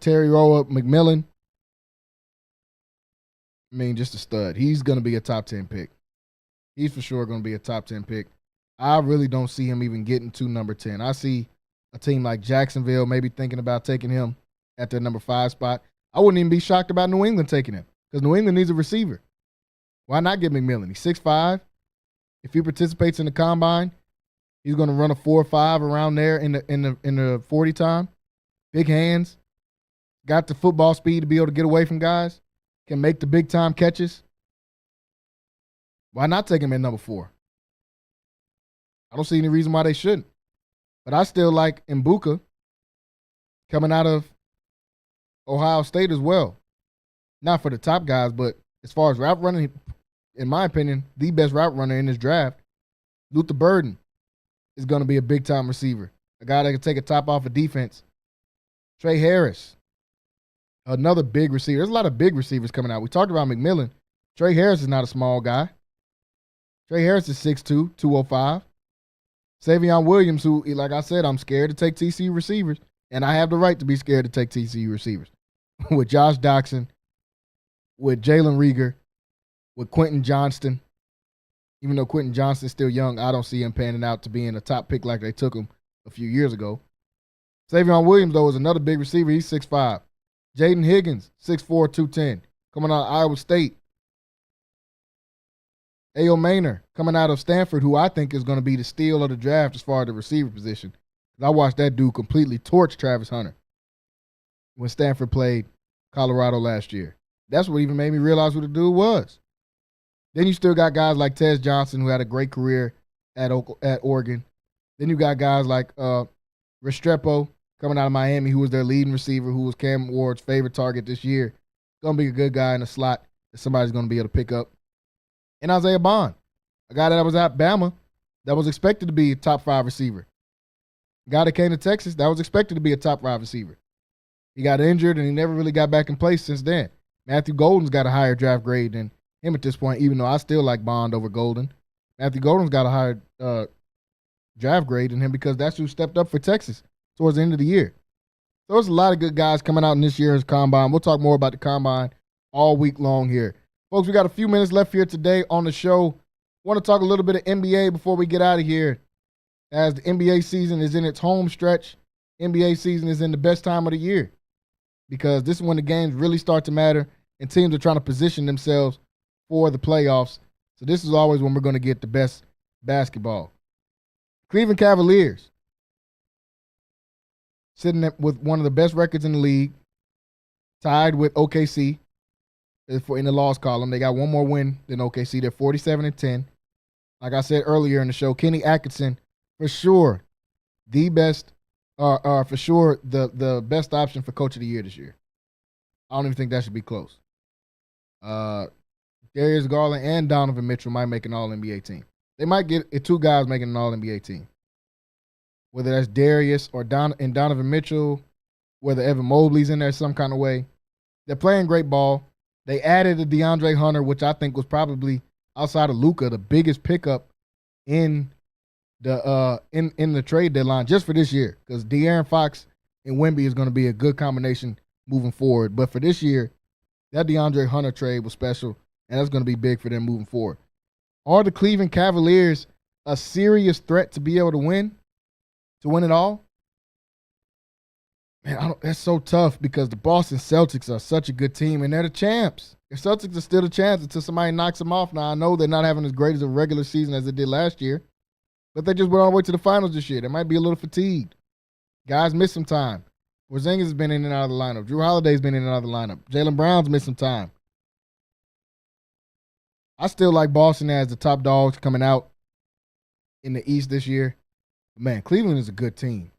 Terry Roa McMillan, just a stud. He's going to be a top 10 pick. He's for sure going to be a top 10 pick. I really don't see him even getting to number 10. I see a team like Jacksonville maybe thinking about taking him at their number 5 spot. I wouldn't even be shocked about New England taking him because New England needs a receiver. Why not get McMillan? He's 6'5". If he participates in the combine, he's going to run a 4.5 around there in the 40 time. Big hands. Got the football speed to be able to get away from guys. Can make the big time catches. Why not take him at number 4? I don't see any reason why they shouldn't. But I still like Mbuka coming out of Ohio State as well. Not for the top guys, but as far as route running, in my opinion, the best route runner in this draft, Luther Burden, is going to be a big-time receiver. A guy that can take a top off of defense. Trey Harris, another big receiver. There's a lot of big receivers coming out. We talked about McMillan. Trey Harris is not a small guy. Trey Harris is 6'2", 205. Savion Williams, who, like I said, I'm scared to take TCU receivers, and I have the right to be scared to take TCU receivers. With Josh Doxson, with Jalen Rieger, with Quentin Johnston. Even though Quentin Johnston's still young, I don't see him panning out to being a top pick like they took him a few years ago. Savion Williams, though, is another big receiver. He's 6'5". Jaden Higgins, 6'4", 210, coming out of Iowa State. A.O. Maynor, coming out of Stanford, who I think is going to be the steal of the draft as far as the receiver position. I watched that dude completely torch Travis Hunter when Stanford played Colorado last year. That's what even made me realize who the dude was. Then you still got guys like Tez Johnson, who had a great career at Oregon. Then you got guys like Restrepo coming out of Miami, who was their leading receiver, who was Cam Ward's favorite target this year. Going to be a good guy in the slot that somebody's going to be able to pick up. And Isaiah Bond, a guy that was at Bama that was expected to be a top 5 receiver. A guy that came to Texas that was expected to be a top 5 receiver. He got injured, and he never really got back in place since then. Matthew Golden's got a higher draft grade than him at this point, even though I still like Bond over Golden. Matthew Golden's got a higher draft grade than him because that's who stepped up for Texas towards the end of the year. So there's a lot of good guys coming out in this year's Combine. We'll talk more about the Combine all week long here. Folks, we got a few minutes left here today on the show. Want to talk a little bit of NBA before we get out of here. As the NBA season is in its home stretch, NBA season is in the best time of the year because this is when the games really start to matter and teams are trying to position themselves for the playoffs. So this is always when we're going to get the best basketball. Cleveland Cavaliers sitting with one of the best records in the league, tied with OKC in the loss column. They got one more win than OKC. They're 47-10. Like I said earlier in the show, Kenny Atkinson, for sure, the best, for sure the best option for Coach of the Year this year. I don't even think that should be close. Darius Garland and Donovan Mitchell might make an All-NBA team. They might get 2 guys making an All-NBA team. Whether that's Darius or Donovan Mitchell, whether Evan Mobley's in there some kind of way. They're playing great ball. They added a DeAndre Hunter, which I think was probably, outside of Luka, the biggest pickup in the trade deadline just for this year, because De'Aaron Fox and Wemby is going to be a good combination moving forward. But for this year, that DeAndre Hunter trade was special, and that's going to be big for them moving forward. Are the Cleveland Cavaliers a serious threat to be able to win it all? Man, that's so tough because the Boston Celtics are such a good team, and they're the champs. The Celtics are still the champs until somebody knocks them off. Now, I know they're not having as great as a regular season as they did last year, but they just went all the way to the finals this year. They might be a little fatigued. Guys miss some time. Porzingis has been in and out of the lineup. Drew Holiday's been in and out of the lineup. Jalen Brown's missed some time. I still like Boston as the top dogs coming out in the East this year. But man, Cleveland is a good team.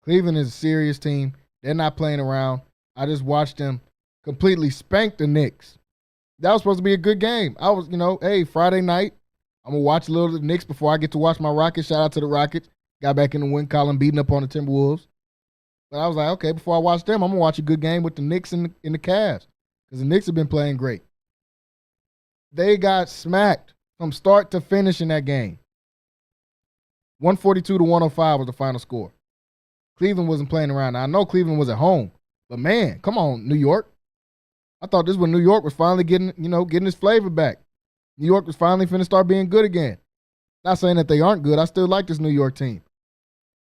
Cleveland is a serious team. They're not playing around. I just watched them completely spank the Knicks. That was supposed to be a good game. I was, hey, Friday night, I'm going to watch a little of the Knicks before I get to watch my Rockets. Shout out to the Rockets. Got back in the win column, beating up on the Timberwolves. But I was like, okay, before I watch them, I'm going to watch a good game with the Knicks and the Cavs because the Knicks have been playing great. They got smacked from start to finish in that game. 142-105 was the final score. Cleveland wasn't playing around. Now, I know Cleveland was at home, but man, come on, New York. I thought this was when New York was finally getting his flavor back. New York was finally finna start being good again. Not saying that they aren't good. I still like this New York team.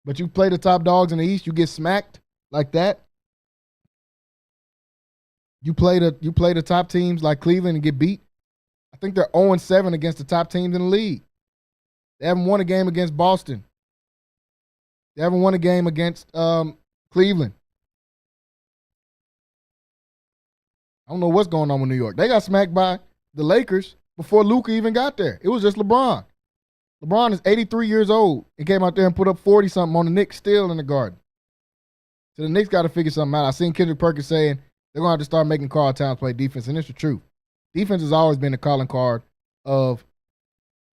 But you play the top dogs in the East, you get smacked like that. You play the top teams like Cleveland and get beat. I think they're 0-7 against the top teams in the league. They haven't won a game against Boston. They haven't won a game against Cleveland. I don't know what's going on with New York. They got smacked by the Lakers before Luka even got there. It was just LeBron. LeBron is 83 years old and came out there and put up 40-something on the Knicks still in the Garden. So the Knicks got to figure something out. I seen Kendrick Perkins saying they're going to have to start making Karl Towns play defense, and it's the truth. Defense has always been the calling card of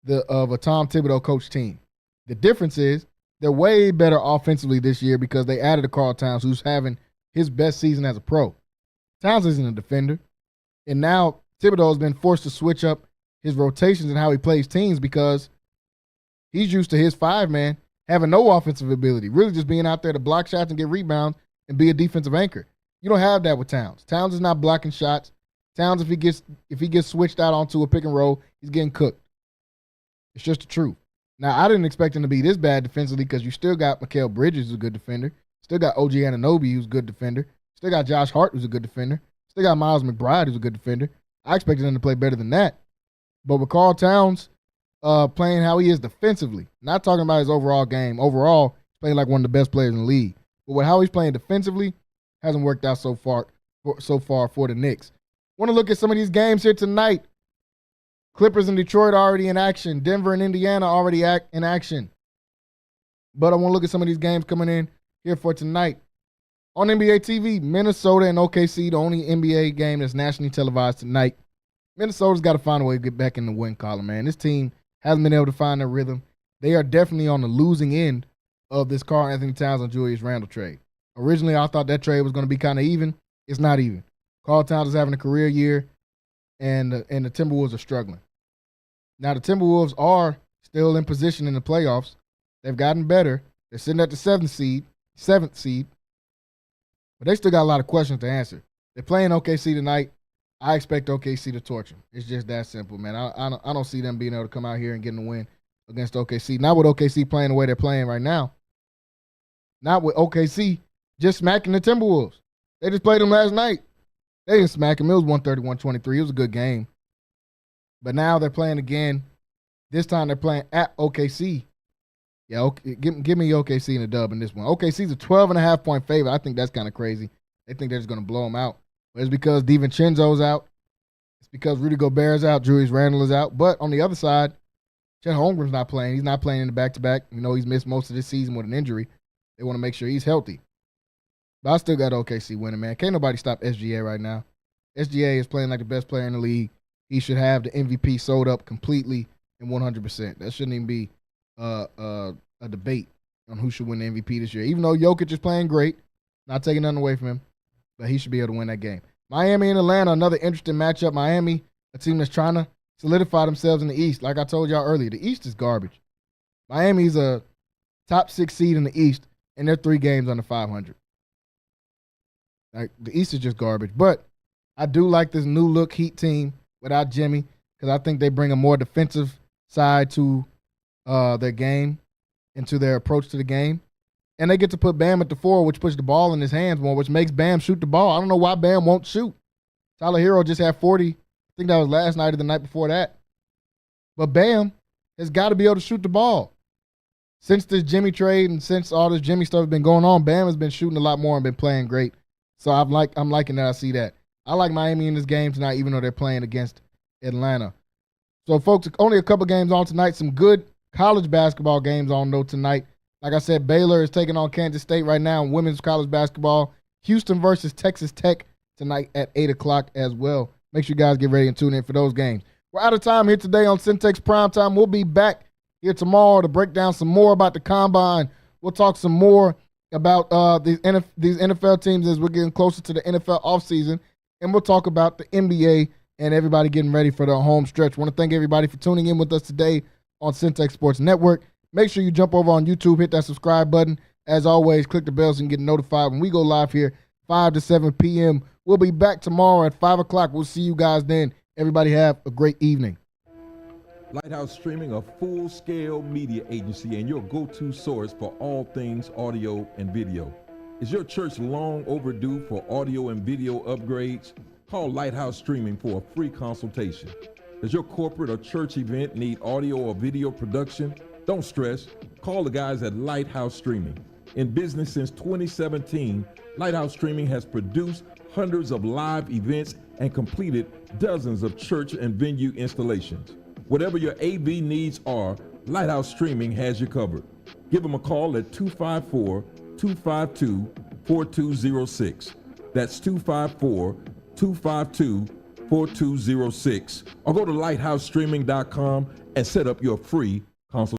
a Tom Thibodeau coach team. The difference is they're way better offensively this year because they added a Karl Towns who's having his best season as a pro. Towns isn't a defender. And now Thibodeau has been forced to switch up his rotations and how he plays teams because he's used to his 5-man having no offensive ability, really just being out there to block shots and get rebounds and be a defensive anchor. You don't have that with Towns. Towns is not blocking shots. Towns, if he gets switched out onto a pick and roll, he's getting cooked. It's just the truth. Now, I didn't expect him to be this bad defensively because you still got Mikal Bridges, who's a good defender. Still got OG Anunoby, who's a good defender. Still got Josh Hart, who's a good defender. Still got Miles McBride, who's a good defender. I expected him to play better than that. But with Karl Towns playing how he is defensively, not talking about his overall game. Overall, he's playing like one of the best players in the league. But with how he's playing defensively, hasn't worked out so far for the Knicks. Want to look at some of these games here tonight. Clippers and Detroit already in action. Denver and Indiana already in action. But I want to look at some of these games coming in here for tonight. On NBA TV, Minnesota and OKC, the only NBA game that's nationally televised tonight. Minnesota's got to find a way to get back in the win column, man. This team hasn't been able to find their rhythm. They are definitely on the losing end of this Karl Anthony Towns and Julius Randle trade. Originally, I thought that trade was going to be kind of even. It's not even. Karl Towns is having a career year, and the Timberwolves are struggling. Now, the Timberwolves are still in position in the playoffs. They've gotten better. They're sitting at the seventh seed. But they still got a lot of questions to answer. They're playing OKC tonight. I expect OKC to torch them. It's just that simple, man. I don't see them being able to come out here and getting a win against OKC. Not with OKC playing the way they're playing right now. Not with OKC just smacking the Timberwolves. They just played them last night. They didn't smack them. It was 130-123. It was a good game. But now they're playing again. This time they're playing at OKC. Yeah, give me OKC in the dub in this one. OKC's a 12.5-point favorite. I think that's kind of crazy. They think they're just going to blow them out. But it's because DiVincenzo's out. It's because Rudy Gobert's out. Julius Randle is out. But on the other side, Chet Holmgren's not playing. He's not playing in the back-to-back. You know, he's missed most of this season with an injury. They want to make sure he's healthy. But I still got OKC winning, man. Can't nobody stop SGA right now. SGA is playing like the best player in the league. He should have the MVP sold up completely and 100%. That shouldn't even be a debate on who should win the MVP this year. Even though Jokic is playing great, not taking nothing away from him, but he should be able to win that game. Miami and Atlanta, another interesting matchup. Miami, a team that's trying to solidify themselves in the East. Like I told y'all earlier, the East is garbage. Miami's a top 6 seed in the East, and they're 3 games under 500. Like, the East is just garbage. But I do like this new look Heat team without Jimmy, because I think they bring a more defensive side to their game and to their approach to the game. And they get to put Bam at the 4, which puts the ball in his hands more, which makes Bam shoot the ball. I don't know why Bam won't shoot. Tyler Hero just had 40. I think that was last night or the night before that. But Bam has got to be able to shoot the ball. Since this Jimmy trade and since all this Jimmy stuff has been going on, Bam has been shooting a lot more and been playing great. So I'm liking that I see that. I like Miami in this game tonight, even though they're playing against Atlanta. So, folks, only a couple games on tonight. Some good college basketball games on, though, tonight. Like I said, Baylor is taking on Kansas State right now in women's college basketball. Houston versus Texas Tech tonight at 8 o'clock as well. Make sure you guys get ready and tune in for those games. We're out of time here today on Centex Primetime. We'll be back here tomorrow to break down some more about the Combine. We'll talk some more about these NFL teams as we're getting closer to the NFL offseason. And we'll talk about the NBA and everybody getting ready for the home stretch. I want to thank everybody for tuning in with us today on Centex Sports Network. Make sure you jump over on YouTube, hit that subscribe button. As always, click the bells and get notified when we go live here 5 to 7 p.m. We'll be back tomorrow at 5 o'clock. We'll see you guys then. Everybody have a great evening.
Lighthouse Streaming, a full-scale media agency and your go-to source for all things audio and video. Is your church long overdue for audio and video upgrades? Call Lighthouse Streaming for a free consultation. Does your corporate or church event need audio or video production? Don't stress. Call the guys at Lighthouse Streaming. In business since 2017, Lighthouse Streaming has produced hundreds of live events and completed dozens of church and venue installations. Whatever your AV needs are, Lighthouse Streaming has you covered. Give them a call at 254-252-4206. That's 254-252-4206. Or go to lighthousestreaming.com and set up your free consultation.